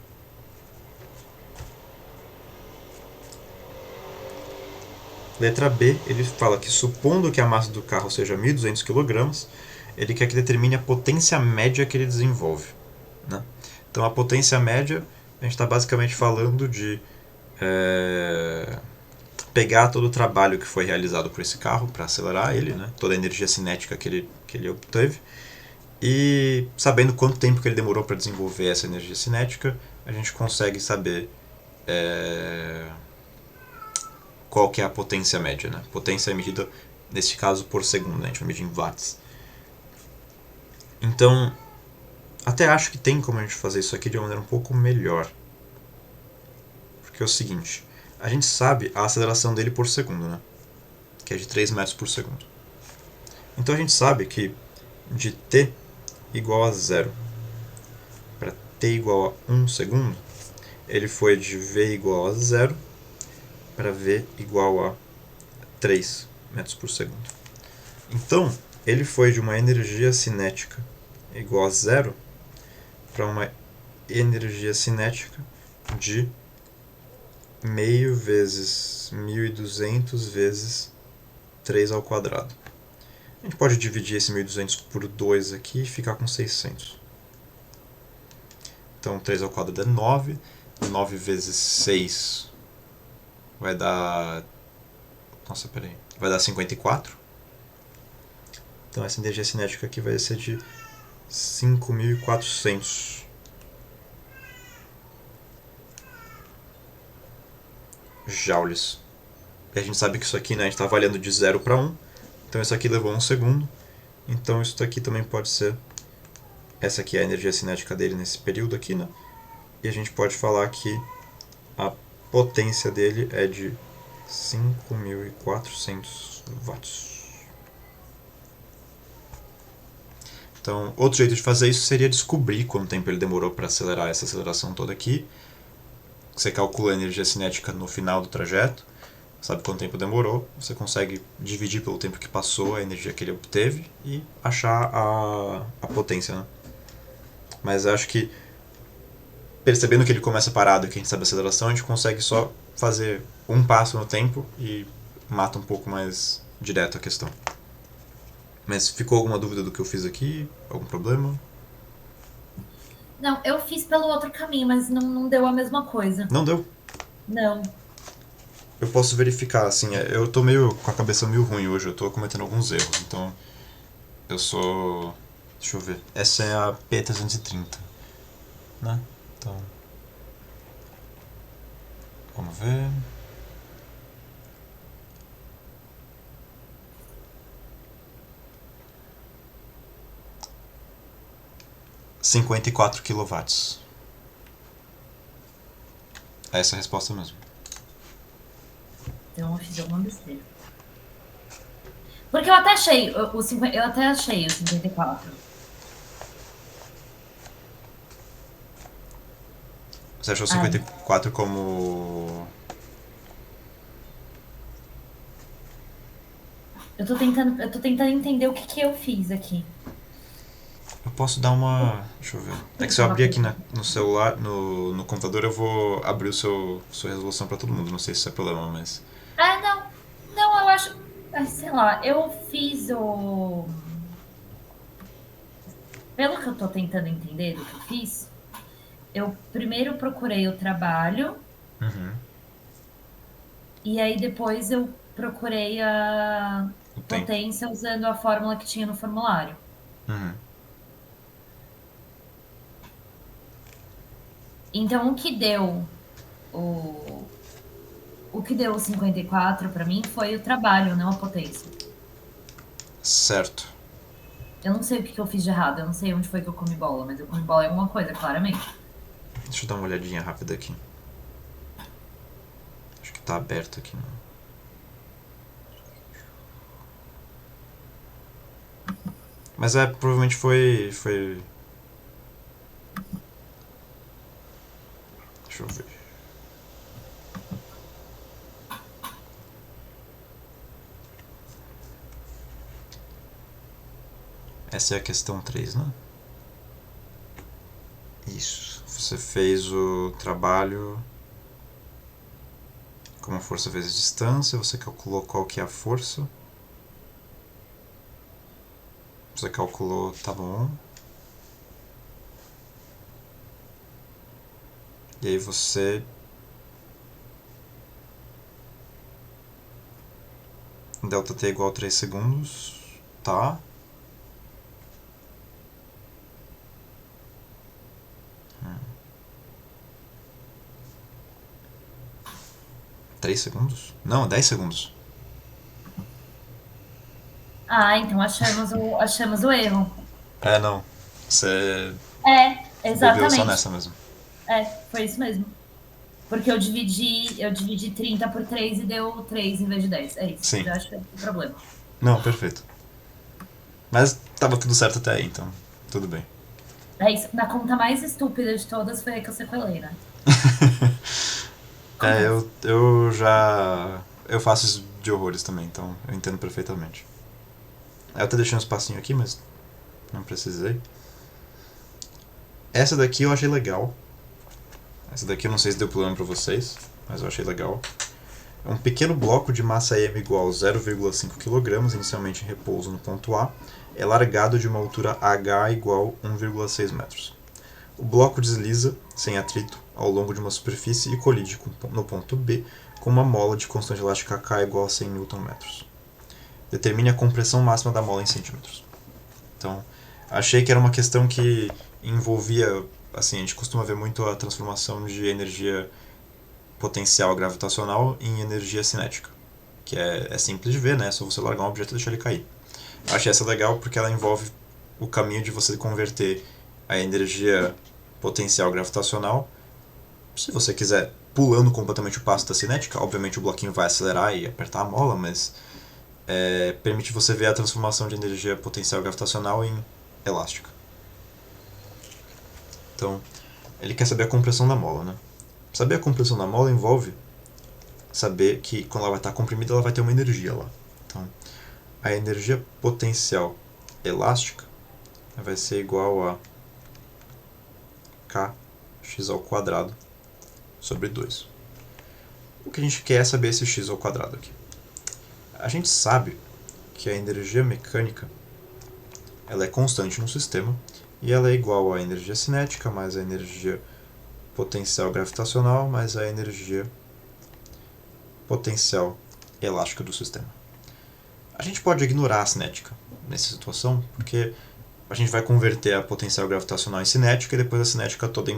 S1: Letra B, ele fala que supondo que a massa do carro seja 1.200 kg, ele quer que determine a potência média que ele desenvolve. Né? Então a potência média, a gente está basicamente falando de pegar todo o trabalho que foi realizado por esse carro para acelerar ele, né? Toda a energia cinética que ele obteve, e sabendo quanto tempo que ele demorou para desenvolver essa energia cinética, a gente consegue saber qual que é a potência média. Né? Potência é medida, neste caso, por segundo, né? A gente vai medir em watts. Então, até acho que tem como a gente fazer isso aqui de uma maneira um pouco melhor. Porque é o seguinte, a gente sabe a aceleração dele por segundo, né? Que é de 3 metros por segundo. Então a gente sabe que de t igual a 0 para t igual a 1 segundo, ele foi de v igual a 0 para v igual a 3 metros por segundo. Então, ele foi de uma energia cinética igual a 0 para uma energia cinética de meio vezes 1.200 vezes 3 ao quadrado. gente pode dividir esse 1.200 por 2 aqui e ficar com 600. Então 3 ao quadrado é 9. 9 vezes 6 vai dar... Nossa, peraí. Vai dar 54. Então essa energia cinética aqui vai ser de 5.400 joules. E a gente sabe que isso aqui, né, a gente está avaliando de 0 para 1. Então isso aqui levou 1 segundo. Então isso aqui também pode ser... Essa aqui é a energia cinética dele nesse período aqui, né? E a gente pode falar que a potência dele é de 5.400 watts. Então, outro jeito de fazer isso seria descobrir quanto tempo ele demorou para acelerar essa aceleração toda aqui. Você calcula a energia cinética no final do trajeto, sabe quanto tempo demorou, você consegue dividir pelo tempo que passou a energia que ele obteve e achar a potência, né? Mas eu acho que, percebendo que ele começa parado e que a gente sabe a aceleração, a gente consegue só fazer um passo no tempo e mata um pouco mais direto a questão. Mas ficou alguma dúvida do que eu fiz aqui? Algum problema?
S2: Não, eu fiz pelo outro caminho, mas não deu a mesma coisa.
S1: Não deu?
S2: Não.
S1: Eu posso verificar, assim, eu tô meio com a cabeça meio ruim hoje, eu tô cometendo alguns erros, então eu sou... Deixa eu ver. Essa é a P330, né? Então... Vamos ver... 54 kW. É essa a resposta mesmo.
S2: Então eu fiz alguma besteira. Porque eu até achei o 54.
S1: Você achou 54 como...
S2: Eu tô tentando entender o que eu fiz aqui.
S1: Eu posso dar uma... Deixa eu ver. É que se eu abrir aqui no celular, no computador, eu vou abrir sua resolução pra todo mundo. Não sei se isso é problema, mas...
S2: Ah, não. Não, eu acho... Sei lá, eu fiz o... Pelo que eu tô tentando entender do que eu fiz, eu primeiro procurei o trabalho.
S1: Uhum.
S2: E aí depois eu procurei a
S1: O tempo.
S2: potência usando a fórmula que tinha no formulário.
S1: Uhum.
S2: Então o que deu o 54 para mim foi o trabalho, não a potência.
S1: Certo.
S2: Eu não sei o que eu fiz de errado, eu não sei onde foi que eu comi bola, mas eu comi bola em alguma coisa, claramente.
S1: Deixa eu dar uma olhadinha rápida aqui. Acho que tá aberto aqui, né? Mas provavelmente foi... Deixa eu ver. Essa é a questão 3, né? Isso. Você fez o trabalho como força vezes distância, você calculou qual que é a força. Você calculou, tá bom. E aí você delta t igual a 3 segundos, tá? Hum. 3 segundos? Não, 10 segundos.
S2: Ah, então achamos o erro.
S1: Não. Você
S2: É,
S1: bobeou só
S2: exatamente.
S1: nessa mesmo.
S2: Foi isso mesmo. Porque eu dividi 30 por 3 e deu 3 em vez de 10. É isso.
S1: Sim.
S2: Eu acho que é o problema.
S1: Não, perfeito. Mas tava tudo certo até aí, então tudo bem.
S2: É isso. Na conta mais estúpida de todas foi a que eu sequelei, né?
S1: Eu já... Eu faço isso de horrores também, então eu entendo perfeitamente. Eu até deixei um espacinho aqui, mas não precisei. Essa daqui eu achei legal. Essa daqui eu não sei se deu problema pra vocês, mas eu achei legal. É um pequeno bloco de massa m igual a 0,5 kg, inicialmente em repouso no ponto A, é largado de uma altura h igual a 1,6 metros. O bloco desliza, sem atrito, ao longo de uma superfície e colide no ponto B com uma mola de constante elástica K igual a 100 Nm. Determine a compressão máxima da mola em centímetros. Então, achei que era uma questão que envolvia, assim, a gente costuma ver muito a transformação de energia potencial gravitacional em energia cinética, que é simples de ver, né? É só você largar um objeto e deixar ele cair. Achei essa legal porque ela envolve o caminho de você converter a energia potencial gravitacional, se você quiser, pulando completamente o passo da cinética. Obviamente o bloquinho vai acelerar e apertar a mola, mas permite você ver a transformação de energia potencial gravitacional em elástica. Então, ele quer saber a compressão da mola, né? Saber a compressão da mola envolve saber que quando ela vai estar comprimida, ela vai ter uma energia lá. Então, a energia potencial elástica vai ser igual a kx ao quadrado sobre 2. O que a gente quer é saber esse x ao quadrado aqui. A gente sabe que a energia mecânica ela é constante no sistema e ela é igual à energia cinética mais a energia potencial gravitacional mais a energia potencial elástica do sistema. A gente pode ignorar a cinética nessa situação, porque a gente vai converter a potencial gravitacional em cinética e depois a cinética toda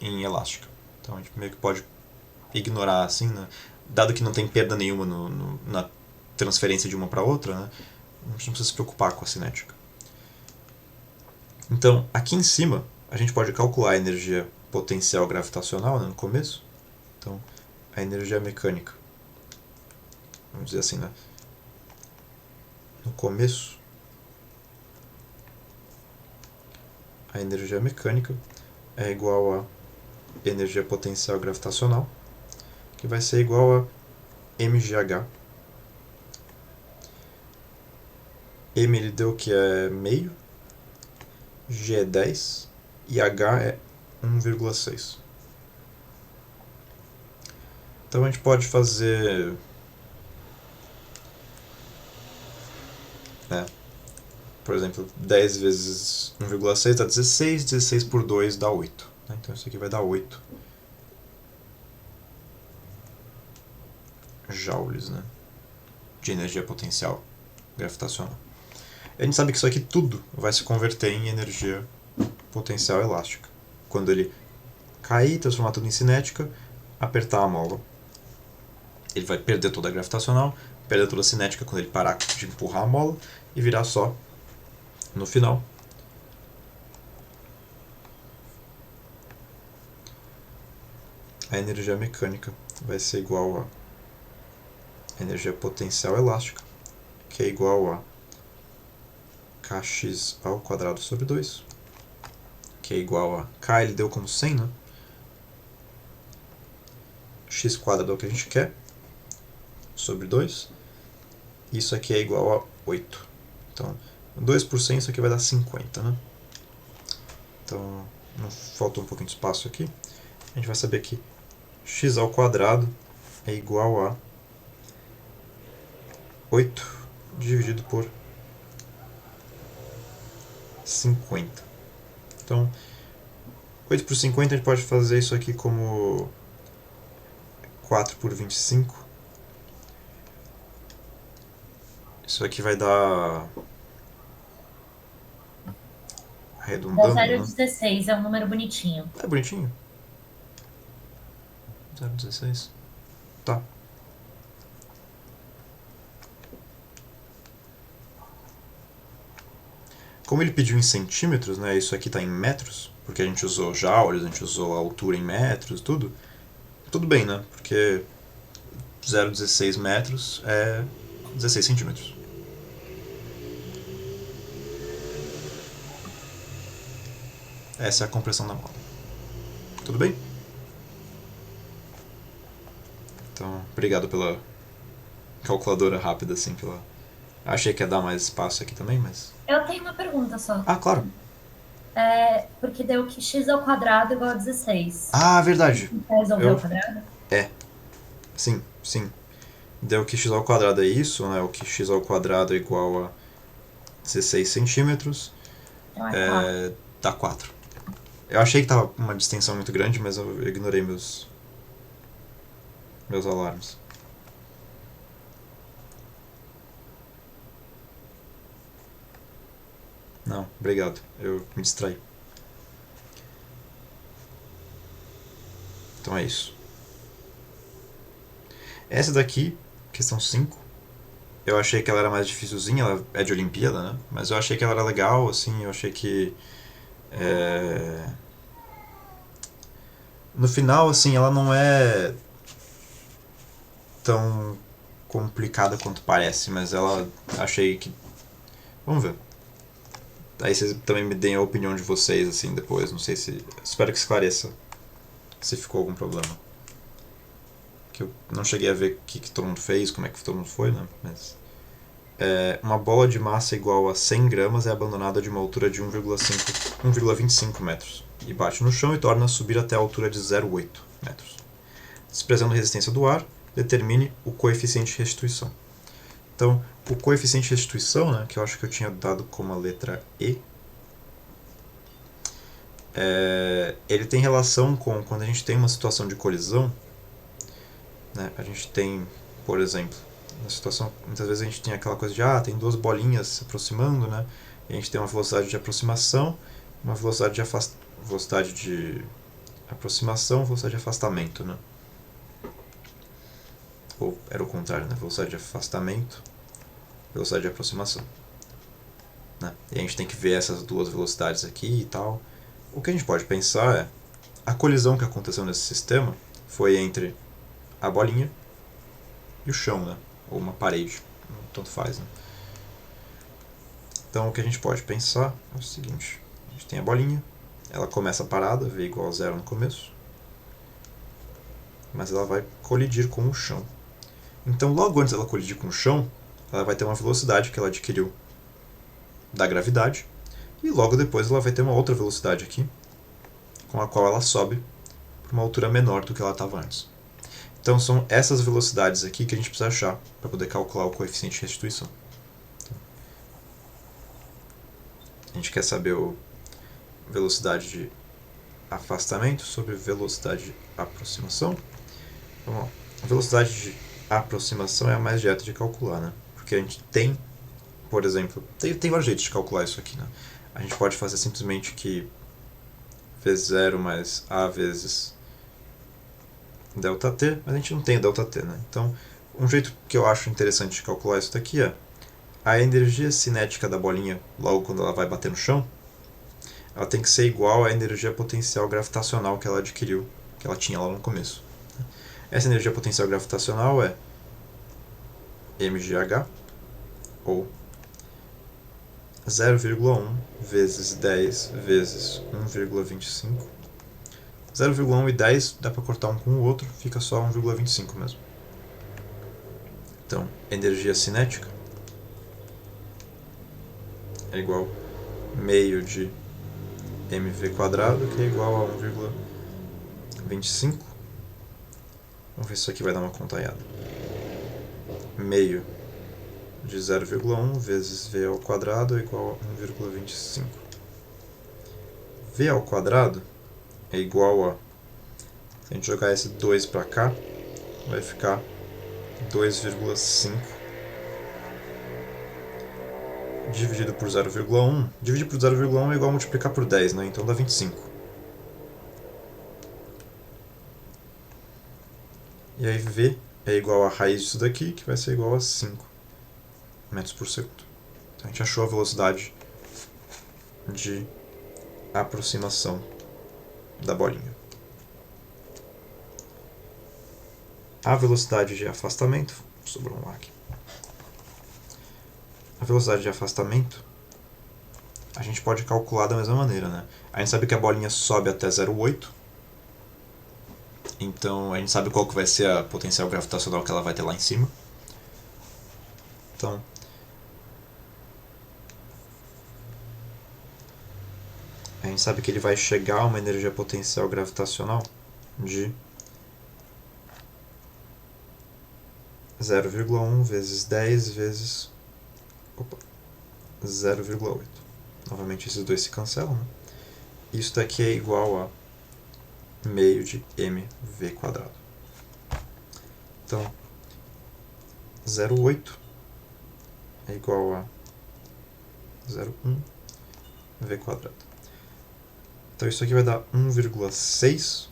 S1: em elástica. Então a gente meio que pode ignorar assim, né? Dado que não tem perda nenhuma na transferência de uma para outra, né? A gente não precisa se preocupar com a cinética. Então, aqui em cima, a gente pode calcular a energia potencial gravitacional, né, no começo. Então, a energia mecânica, vamos dizer assim, né? No começo, a energia mecânica é igual a energia potencial gravitacional, que vai ser igual a mgh. M ele deu que é meio, G é 10 e H é 1,6. Então a gente pode fazer por exemplo, 10 vezes 1,6 dá 16, 16 por 2 dá 8. Então isso aqui vai dar 8 joules, né, de energia potencial gravitacional. A gente sabe que isso aqui tudo vai se converter em energia potencial elástica. Quando ele cair, transformar tudo em cinética, apertar a mola, ele vai perder toda a gravitacional, perder toda a cinética quando ele parar de empurrar a mola e virar só, no final, a energia mecânica vai ser igual a energia potencial elástica, que é igual a kx ao quadrado sobre 2, que é igual a k, ele deu como 100, né? X quadrado é o que a gente quer, sobre 2. Isso aqui é igual a 8. Então, 2 por 100, isso aqui vai dar 50, né? Então, não falta um pouquinho de espaço aqui. A gente vai saber que x ao quadrado é igual a 8 dividido por 50. Então, 8 por 50 a gente pode fazer isso aqui como 4 por 25. Isso aqui vai dar... arredondando,
S2: Dá
S1: né?
S2: 0,16, é um número bonitinho.
S1: É bonitinho. 0,16. Tá. Como ele pediu em centímetros, né? Isso aqui está em metros, porque a gente usou joules, a gente usou a altura em metros, tudo. Tudo bem, né? Porque 0,16 metros é 16 centímetros. Essa é a compressão da mola. Tudo bem? Então, obrigado pela calculadora rápida, assim, pela... Achei que ia dar mais espaço aqui também, mas...
S2: Eu tenho uma pergunta só.
S1: Ah, claro.
S2: Porque deu que x ao quadrado é igual a 16.
S1: Ah, verdade.
S2: Você resolveu
S1: Eu...
S2: ao quadrado?
S1: Sim, sim. Deu que x ao quadrado é isso, né? O que x ao quadrado é igual a 16 centímetros.
S2: Então é 4.
S1: Dá 4. Eu achei que tava uma distensão muito grande, mas eu ignorei meus alarmes. Não, obrigado. Eu me distraí. Então é isso. Essa daqui, questão 5, eu achei que ela era mais dificilzinha, ela é de Olimpíada, né? Mas eu achei que ela era legal, assim, eu achei que... No final, assim, ela não é tão complicada quanto parece, mas ela achei que... Vamos ver. Aí vocês também me deem a opinião de vocês, assim, depois, não sei se... Espero que esclareça se ficou algum problema. Que eu não cheguei a ver o que todo mundo fez, como é que todo mundo foi, né? Mas... uma bola de massa igual a 100 gramas é abandonada de uma altura de 1,25 metros e bate no chão e torna a subir até a altura de 0,8 metros. Desprezando a resistência do ar, determine o coeficiente de restituição. Então, o coeficiente de restituição, né, que eu acho que eu tinha dado como a letra E, ele tem relação com quando a gente tem uma situação de colisão, né, a gente tem, por exemplo, na situação, muitas vezes a gente tem aquela coisa de, tem duas bolinhas se aproximando, né, e a gente tem uma velocidade de aproximação, uma velocidade de aproximação, velocidade de afastamento, né. Ou era o contrário, né, velocidade de afastamento, velocidade de aproximação, né? E a gente tem que ver essas duas velocidades aqui e tal. O que a gente pode pensar é, a colisão que aconteceu nesse sistema foi entre a bolinha e o chão, né? Ou uma parede, tanto faz, né? Então o que a gente pode pensar é o seguinte, a gente tem a bolinha, ela começa parada, v igual a 0 no começo, mas ela vai colidir com o chão. Então logo antes dela colidir com o chão, ela vai ter uma velocidade que ela adquiriu da gravidade, e logo depois ela vai ter uma outra velocidade aqui, com a qual ela sobe para uma altura menor do que ela estava antes. Então são essas velocidades aqui que a gente precisa achar para poder calcular o coeficiente de restituição. A gente quer saber a velocidade de afastamento sobre velocidade de aproximação. Vamos lá. A velocidade de aproximação é a mais direta de calcular, né? Porque a gente tem, por exemplo, tem vários jeitos de calcular isso aqui, né? A gente pode fazer simplesmente que v0 mais a vezes ΔT, mas a gente não tem ΔT, né? Então, um jeito que eu acho interessante de calcular isso daqui é a energia cinética da bolinha, logo quando ela vai bater no chão, ela tem que ser igual à energia potencial gravitacional que ela adquiriu, que ela tinha lá no começo. Essa energia potencial gravitacional é mgh, ou 0,1 vezes 10 vezes 1,25. 0,1 e 10 dá para cortar um com o outro, fica só 1,25 mesmo. Então, energia cinética é igual meio de mv quadrado, que é igual a 1,25. Vamos ver se isso aqui vai dar uma contaiada. Meio de 0,1 vezes v ao quadrado é igual a 1,25. V ao quadrado é igual a... Se a gente jogar esse 2 para cá, vai ficar 2,5 dividido por 0,1. Dividir por 0,1 é igual a multiplicar por 10, né? Então dá 25. E aí V é igual a raiz disso daqui, que vai ser igual a 5 metros por segundo. Então a gente achou a velocidade de aproximação da bolinha. A velocidade de afastamento, sobrou um lá aqui. A velocidade de afastamento a gente pode calcular da mesma maneira, né? A gente sabe que a bolinha sobe até 0,8, então a gente sabe qual que vai ser a potencial gravitacional que ela vai ter lá em cima. Então, a gente sabe que ele vai chegar a uma energia potencial gravitacional de 0,1 vezes 10 vezes 0,8. Novamente esses dois se cancelam, né? Isso daqui é igual a meio de mv². Então, 0,8 é igual a 0,1 v². Então isso aqui vai dar 1,6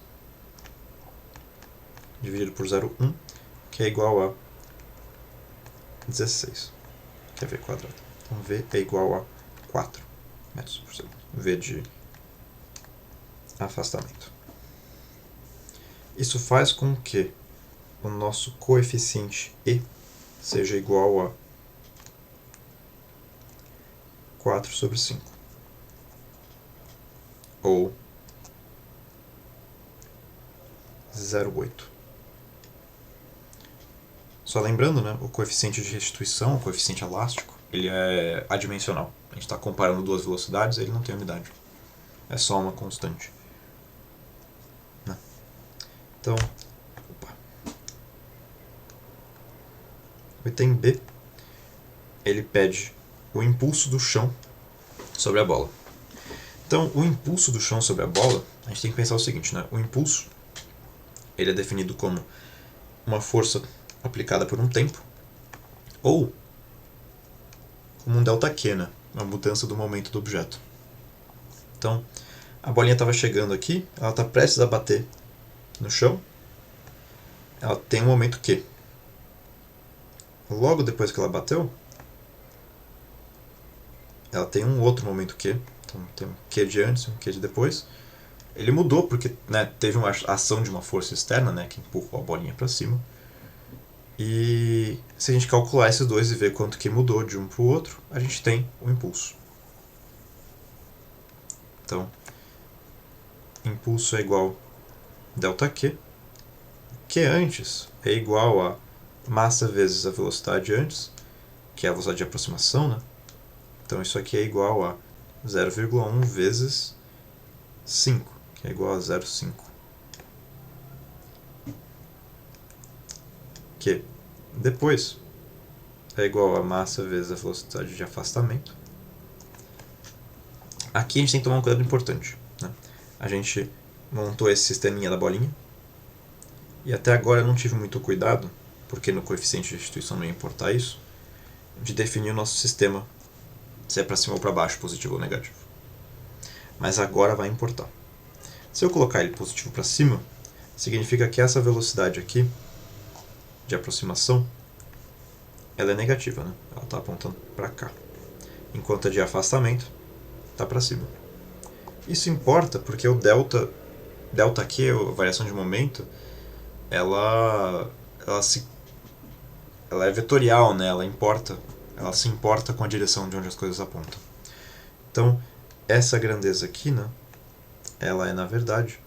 S1: dividido por 0,1, que é igual a 16, que é v². Então v é igual a 4 metros por segundo. V de afastamento. Isso faz com que o nosso coeficiente E seja igual a 4 sobre 5. Ou 0,8. Só lembrando, né, o coeficiente de restituição, o coeficiente elástico, ele é adimensional. A gente está comparando duas velocidades, ele não tem unidade. É só uma constante. Né? Então, o item B, ele pede o impulso do chão sobre a bola. Então, o impulso do chão sobre a bola, a gente tem que pensar o seguinte, né? O impulso, ele é definido como uma força aplicada por um tempo, ou como um ΔQ, né? Uma mudança do momento do objeto. Então, a bolinha estava chegando aqui, ela está prestes a bater no chão, ela tem um momento Q. Logo depois que ela bateu, ela tem um outro momento Q. Então tem um Q de antes e um Q de depois. Ele mudou porque, né, teve uma ação de uma força externa, né, que empurrou a bolinha para cima. E se a gente calcular esses dois e ver quanto que mudou de um para o outro, a gente tem o impulso. Então, impulso é igual a ΔQ. Q antes é igual a massa vezes a velocidade antes, que é a velocidade de aproximação, né? Então isso aqui é igual a 0,1 vezes 5, que é igual a 0,5. Que depois é igual a massa vezes a velocidade de afastamento. Aqui a gente tem que tomar um cuidado importante, né? A gente montou esse sisteminha da bolinha, e até agora eu não tive muito cuidado, porque no coeficiente de restituição não ia importar isso, de definir o nosso sistema, se é para cima ou para baixo, positivo ou negativo. Mas agora vai importar. Se eu colocar ele positivo para cima, significa que essa velocidade aqui, de aproximação, ela é negativa, né? Ela está apontando para cá. Enquanto a de afastamento está para cima. Isso importa porque o delta Q, a variação de momento, ela é vetorial, né? Ela se importa com a direção de onde as coisas apontam. Então, essa grandeza aqui, né, ela é, na verdade,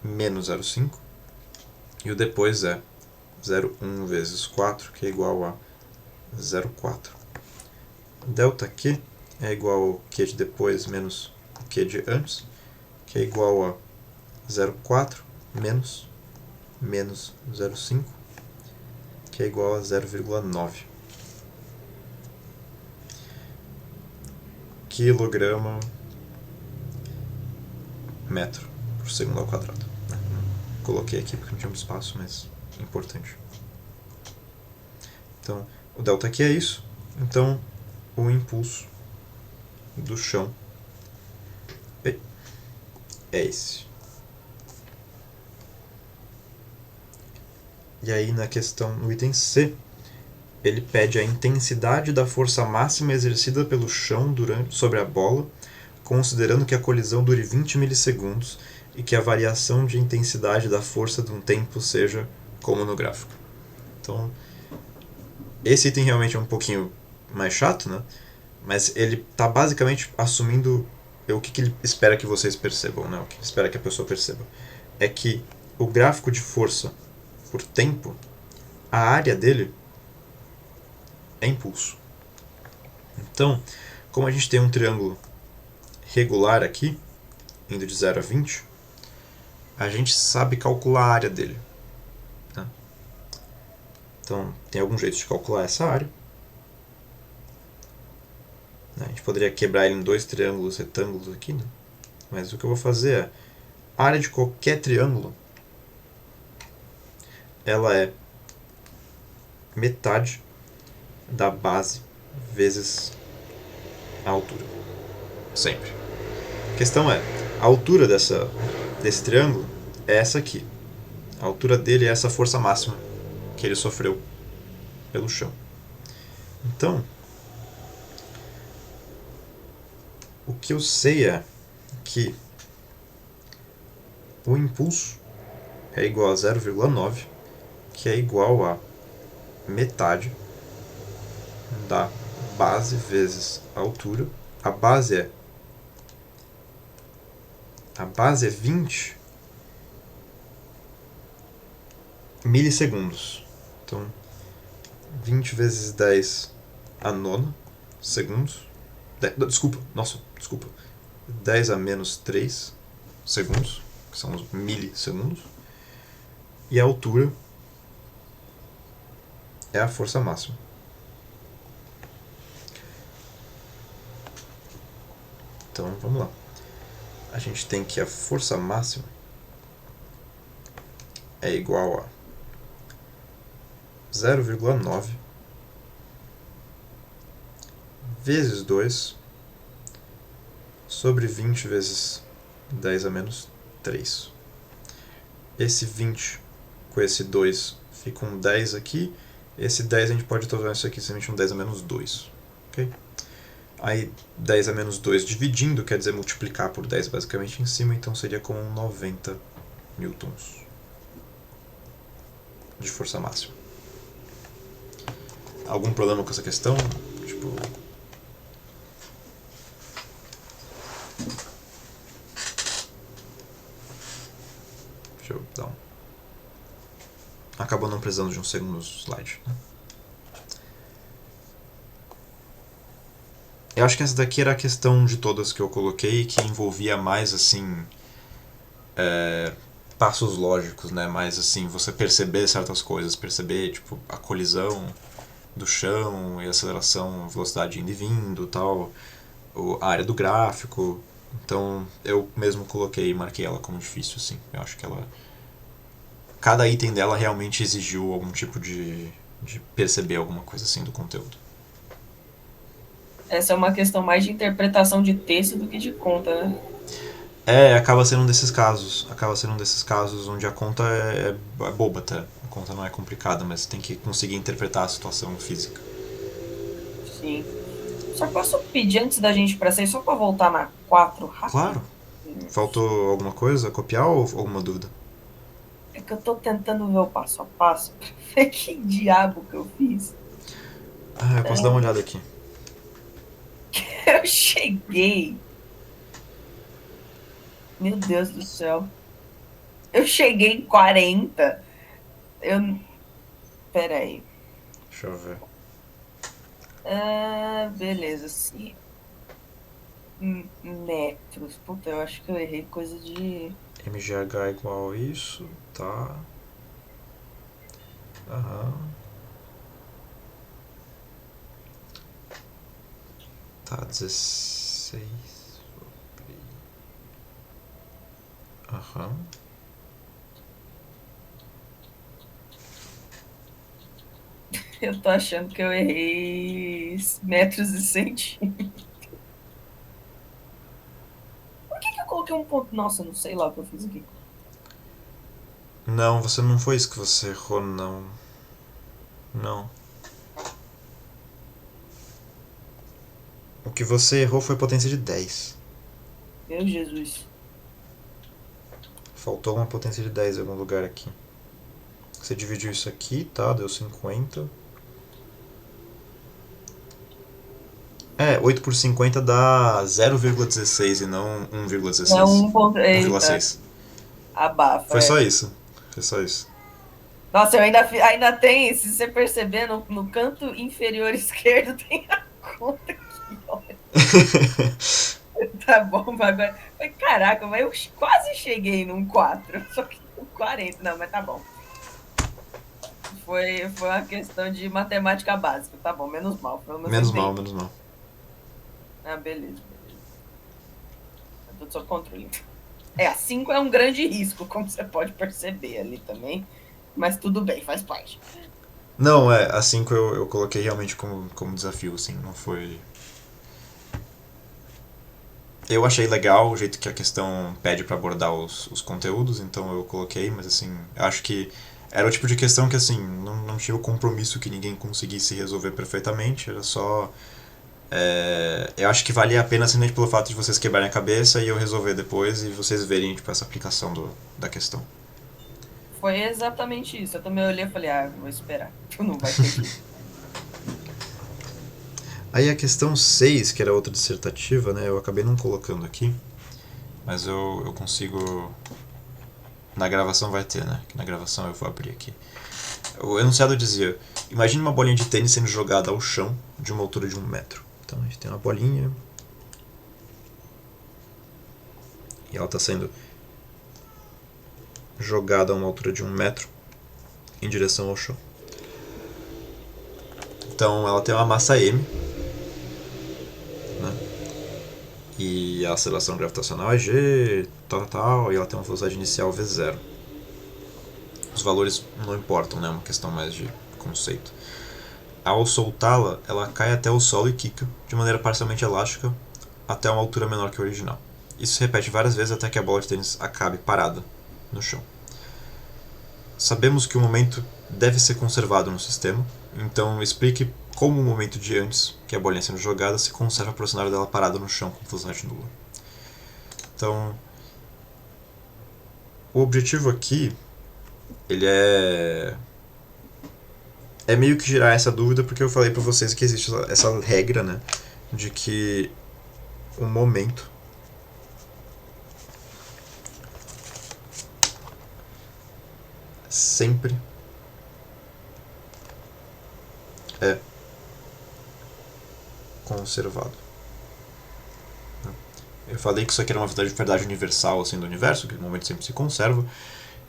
S1: menos 0,5, e o depois é 0,1 vezes 4, que é igual a 0,4. ΔQ é igual ao Q de depois menos o Q de antes, que é igual a 0,4 menos 0,5, que é igual a 0,9. Quilograma metro por segundo ao quadrado. Coloquei aqui porque não tinha muito espaço, mas é importante. Então, o delta aqui é isso. Então, o impulso do chão é esse. E aí, na questão, no item C, ele pede a intensidade da força máxima exercida pelo chão sobre a bola, considerando que a colisão dure 20 milissegundos e que a variação de intensidade da força de um tempo seja como no gráfico. Então, esse item realmente é um pouquinho mais chato, né? Mas ele está basicamente assumindo o que ele espera que vocês percebam, né? O que ele espera que a pessoa perceba. É que o gráfico de força por tempo, a área dele é impulso. Então, como a gente tem um triângulo regular aqui, indo de 0 a 20, a gente sabe calcular a área dele. Né? Então, tem algum jeito de calcular essa área. A gente poderia quebrar ele em 2 triângulos retângulos aqui, né? Mas o que eu vou fazer é, a área de qualquer triângulo, ela é metade da base vezes a altura. Sempre. A questão é, a altura desse triângulo é essa aqui. A altura dele é essa força máxima que ele sofreu pelo chão. Então, o que eu sei é que o impulso é igual a 0,9, que é igual a metade da base vezes a altura. A base é 20 milissegundos. Então, 20 vezes 10 a nona segundos. Desculpa. 10 a menos 3 segundos, que são os milissegundos. E a altura é a força máxima. Então, vamos lá. A gente tem que a força máxima é igual a 0,9 vezes 2 sobre 20 vezes 10 a menos 3. Esse 20 com esse 2 fica um 10 aqui. Esse 10 a gente pode tornar isso aqui simplesmente um 10 a menos 2. Ok? Aí 10 a menos 2 dividindo, quer dizer multiplicar por 10 basicamente em cima, então seria como 90 newtons de força máxima. Algum problema com essa questão? Tipo... Deixa eu dar um... Acabou não precisando de um segundo slide, né? Eu acho que essa daqui era a questão de todas que eu coloquei, que envolvia mais, assim, passos lógicos, né? Mais, assim, você perceber certas coisas, perceber, tipo, a colisão do chão e a aceleração, velocidade indo e vindo, tal, a área do gráfico. Então, eu mesmo coloquei e marquei ela como difícil, assim. Eu acho que ela... Cada item dela realmente exigiu algum tipo de perceber alguma coisa, assim, do conteúdo.
S3: Essa é uma questão mais de interpretação de texto do que de conta, né?
S1: Acaba sendo um desses casos. Acaba sendo um desses casos onde a conta é boba até. A conta não é complicada, mas você tem que conseguir interpretar a situação física.
S3: Sim. Só posso pedir antes da gente pra sair, só pra voltar na 4 rápido?
S1: Claro. Faltou alguma coisa? Copiar ou alguma dúvida?
S3: É que eu tô tentando ver o passo a passo pra ver que diabo que eu fiz.
S1: Eu posso dar uma olhada aqui.
S3: Eu cheguei. Meu Deus do céu. Eu cheguei em 40. Peraí.
S1: Deixa eu ver.
S3: Beleza, sim. Metros. Puta, eu acho que eu errei coisa de...
S1: MGH é igual a isso, tá? Aham. Tá, 16. Aham.
S3: Eu tô achando que eu errei metros e centímetros. Por que eu coloquei um ponto? Nossa, não sei lá o que eu fiz aqui.
S1: Não, não foi isso que você errou, não. Não. O que você errou foi potência de 10.
S3: Meu Jesus.
S1: Faltou uma potência de 10 em algum lugar aqui. Você dividiu isso aqui, tá? Deu 50. 8 por 50 dá 0,16 e não 1,16.
S3: É
S1: 1,6.
S3: Abafa.
S1: Foi só isso. Foi só isso.
S3: Nossa, eu ainda tem, se você perceber, no canto inferior esquerdo tem a conta aqui, olha. Tá bom, agora. Caraca, mas eu quase cheguei num 4, só que no 40. Não, mas tá bom. Foi uma questão de matemática básica. Tá bom, menos mal. Pelo menos
S1: Menos
S3: eu
S1: mal,
S3: entendi.
S1: menos mal.
S3: Ah, beleza. É tudo sob controle. Então. A 5 é um grande risco, como você pode perceber ali também. Mas tudo bem, faz parte.
S1: Não, a 5 eu coloquei realmente como desafio, assim, não foi... Eu achei legal o jeito que a questão pede pra abordar os conteúdos, então eu coloquei, mas assim, acho que era o tipo de questão que assim, não tinha o compromisso que ninguém conseguisse resolver perfeitamente, era só... eu acho que valia a pena simplesmente pelo fato de vocês quebrarem a cabeça e eu resolver depois e vocês verem tipo, essa aplicação da questão.
S3: Foi exatamente isso. Eu também olhei e falei, vou esperar. Tu não vai ter jeito.
S1: Aí a questão 6 que era outra dissertativa, né, eu acabei não colocando aqui, mas eu consigo... Na gravação vai ter, né? Que na gravação eu vou abrir aqui. O enunciado dizia: imagine uma bolinha de tênis sendo jogada ao chão de uma altura de 1 metro. Então a gente tem uma bolinha e ela está sendo jogada a uma altura de 1 metro em direção ao chão. Então ela tem uma massa m, né? E a aceleração gravitacional é g, tal, e ela tem uma velocidade inicial v0. Os valores não importam, né? É uma questão mais de conceito. Ao soltá-la, ela cai até o solo e quica, de maneira parcialmente elástica, até uma altura menor que a original. Isso se repete várias vezes até que a bola de tênis acabe parada no chão. Sabemos que o momento deve ser conservado no sistema, então explique como o momento de antes, que a bolinha sendo jogada, se conserva para o cenário dela parada no chão com velocidade nula. Então, o objetivo aqui, ele é meio que gerar essa dúvida, porque eu falei para vocês que existe essa regra, né, de que o momento sempre é conservado. Eu falei que isso aqui era uma verdade universal assim, do universo, que o momento sempre se conserva,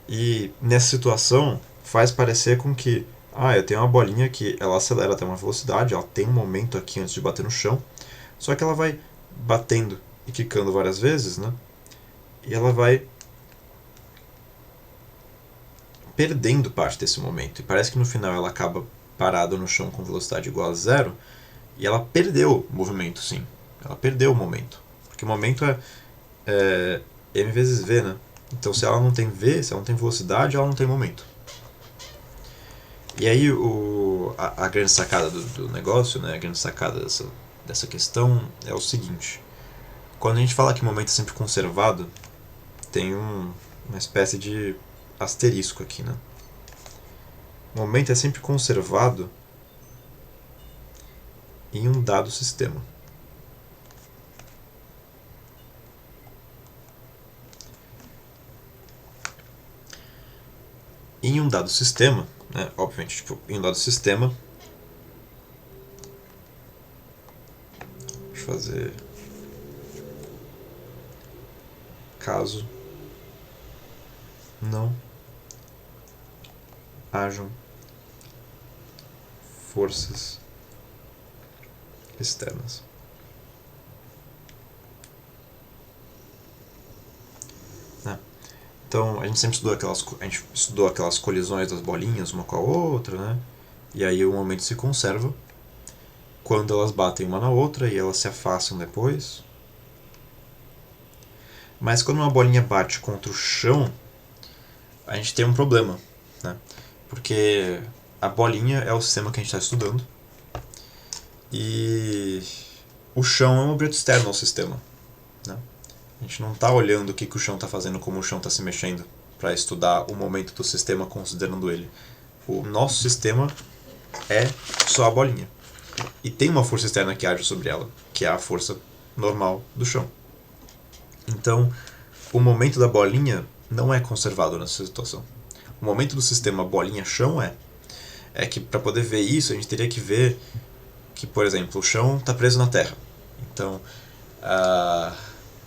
S1: e nessa situação faz parecer com que eu tenho uma bolinha que ela acelera até uma velocidade, ela tem um momento aqui antes de bater no chão, só que ela vai batendo e quicando várias vezes, né? E ela vai perdendo parte desse momento. E parece que no final ela acaba parada no chão com velocidade igual a 0, e ela perdeu o movimento, sim. Ela perdeu o momento. Porque o momento é m vezes v, né? Então se ela não tem v, se ela não tem velocidade, ela não tem momento. E aí a grande sacada do negócio, né, a grande sacada dessa questão é o seguinte: quando a gente fala que o momento é sempre conservado, tem uma espécie de asterisco aqui, né? O momento é sempre conservado em um dado sistema. Em um dado sistema, né, obviamente, tipo, em um dado sistema, deixa eu fazer caso não hajam forças externas. Então a gente sempre estudou aquelas colisões das bolinhas uma com a outra, né? E aí o momento se conserva quando elas batem uma na outra e elas se afastam depois. Mas quando uma bolinha bate contra o chão, a gente tem um problema, né? Porque a bolinha é o sistema que a gente está estudando e o chão é um objeto externo ao sistema, né? A gente não está olhando o que o chão está fazendo, como o chão está se mexendo, para estudar o momento do sistema considerando ele. O nosso sistema é só a bolinha. E tem uma força externa que age sobre ela, que é a força normal do chão. Então, o momento da bolinha não é conservado nessa situação. O momento do sistema bolinha-chão é que para poder ver isso, a gente teria que ver que, por exemplo, o chão está preso na terra. Então,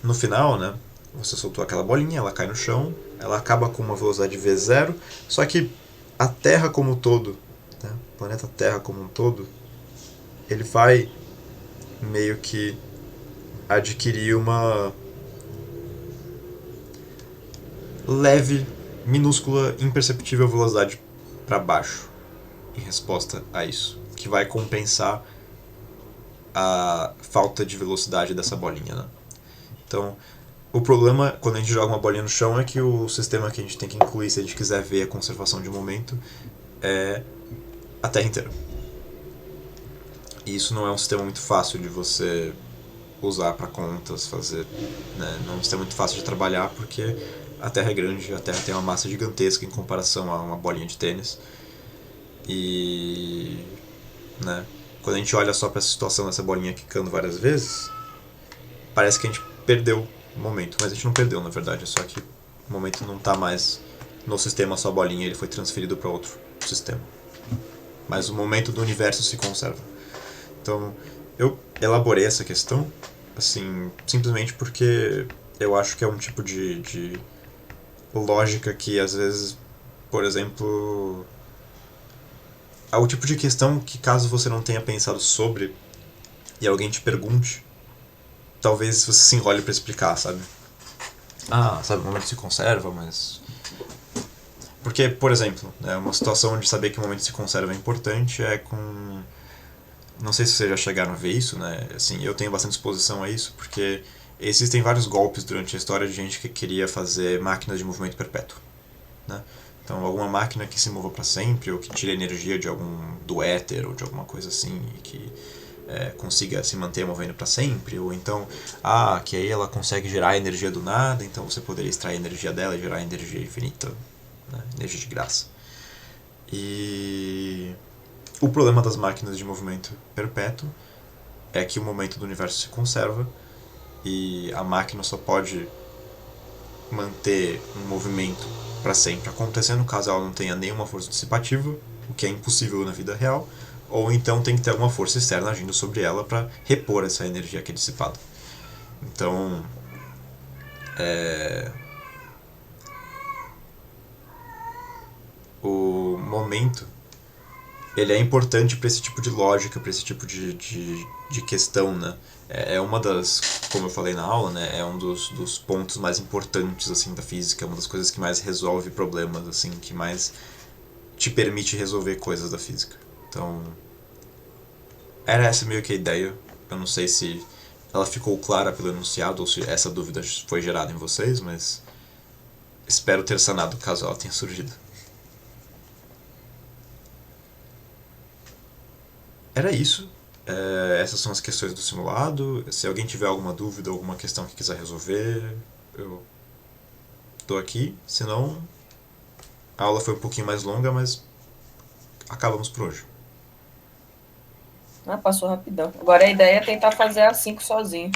S1: no final, né, você soltou aquela bolinha, ela cai no chão, ela acaba com uma velocidade v0, só que a Terra como um todo, né? O planeta Terra como um todo, ele vai meio que adquirir uma leve, minúscula, imperceptível velocidade para baixo em resposta a isso, que vai compensar a falta de velocidade dessa bolinha, né? Então, o problema quando a gente joga uma bolinha no chão é que o sistema que a gente tem que incluir se a gente quiser ver a conservação de momento é a Terra inteira. E isso não é um sistema muito fácil de você usar para contas, fazer, né? Não é um sistema muito fácil de trabalhar porque a Terra é grande, a Terra tem uma massa gigantesca em comparação a uma bolinha de tênis. E, né, quando a gente olha só para essa situação dessa bolinha quicando várias vezes, parece que a gente perdeu o momento, mas a gente não perdeu, na verdade, é só que o momento não está mais no sistema só bolinha, ele foi transferido para outro sistema. Mas o momento do universo se conserva. Então, eu elaborei essa questão, assim, simplesmente porque eu acho que é um tipo de lógica que, às vezes, por exemplo, é o tipo de questão que, caso você não tenha pensado sobre e alguém te pergunte, talvez você se enrole pra explicar, sabe? Ah, sabe, o momento se conserva, mas... Porque, por exemplo, né, uma situação onde saber que o momento se conserva é importante é com... Não sei se vocês já chegaram a ver isso, né? Assim, eu tenho bastante exposição a isso, porque existem vários golpes durante a história de gente que queria fazer máquinas de movimento perpétuo, né? Então, alguma máquina que se mova para sempre, ou que tire energia de algum do éter, ou de alguma coisa assim, e que consiga se manter movendo para sempre, ou então, que aí ela consegue gerar energia do nada, então você poderia extrair energia dela e gerar energia infinita, né? Energia de graça. E o problema das máquinas de movimento perpétuo é que o momento do universo se conserva e a máquina só pode manter um movimento para sempre acontecendo caso ela não tenha nenhuma força dissipativa, o que é impossível na vida real, ou então tem que ter alguma força externa agindo sobre ela para repor essa energia que é dissipada. Então, o momento ele é importante para esse tipo de lógica, para esse tipo de questão, né? É uma das, como eu falei na aula, né? É um dos pontos mais importantes assim da física, é uma das coisas que mais resolve problemas, assim, que mais te permite resolver coisas da física. Então, era essa meio que a ideia. Eu não sei se ela ficou clara pelo enunciado ou se essa dúvida foi gerada em vocês, mas espero ter sanado caso ela tenha surgido. Era isso. Essas são as questões do simulado. Se alguém tiver alguma dúvida, alguma questão que quiser resolver, eu tô aqui. Senão, a aula foi um pouquinho mais longa, mas acabamos por hoje.
S3: Passou rapidão. Agora a ideia é tentar fazer as 5 sozinho.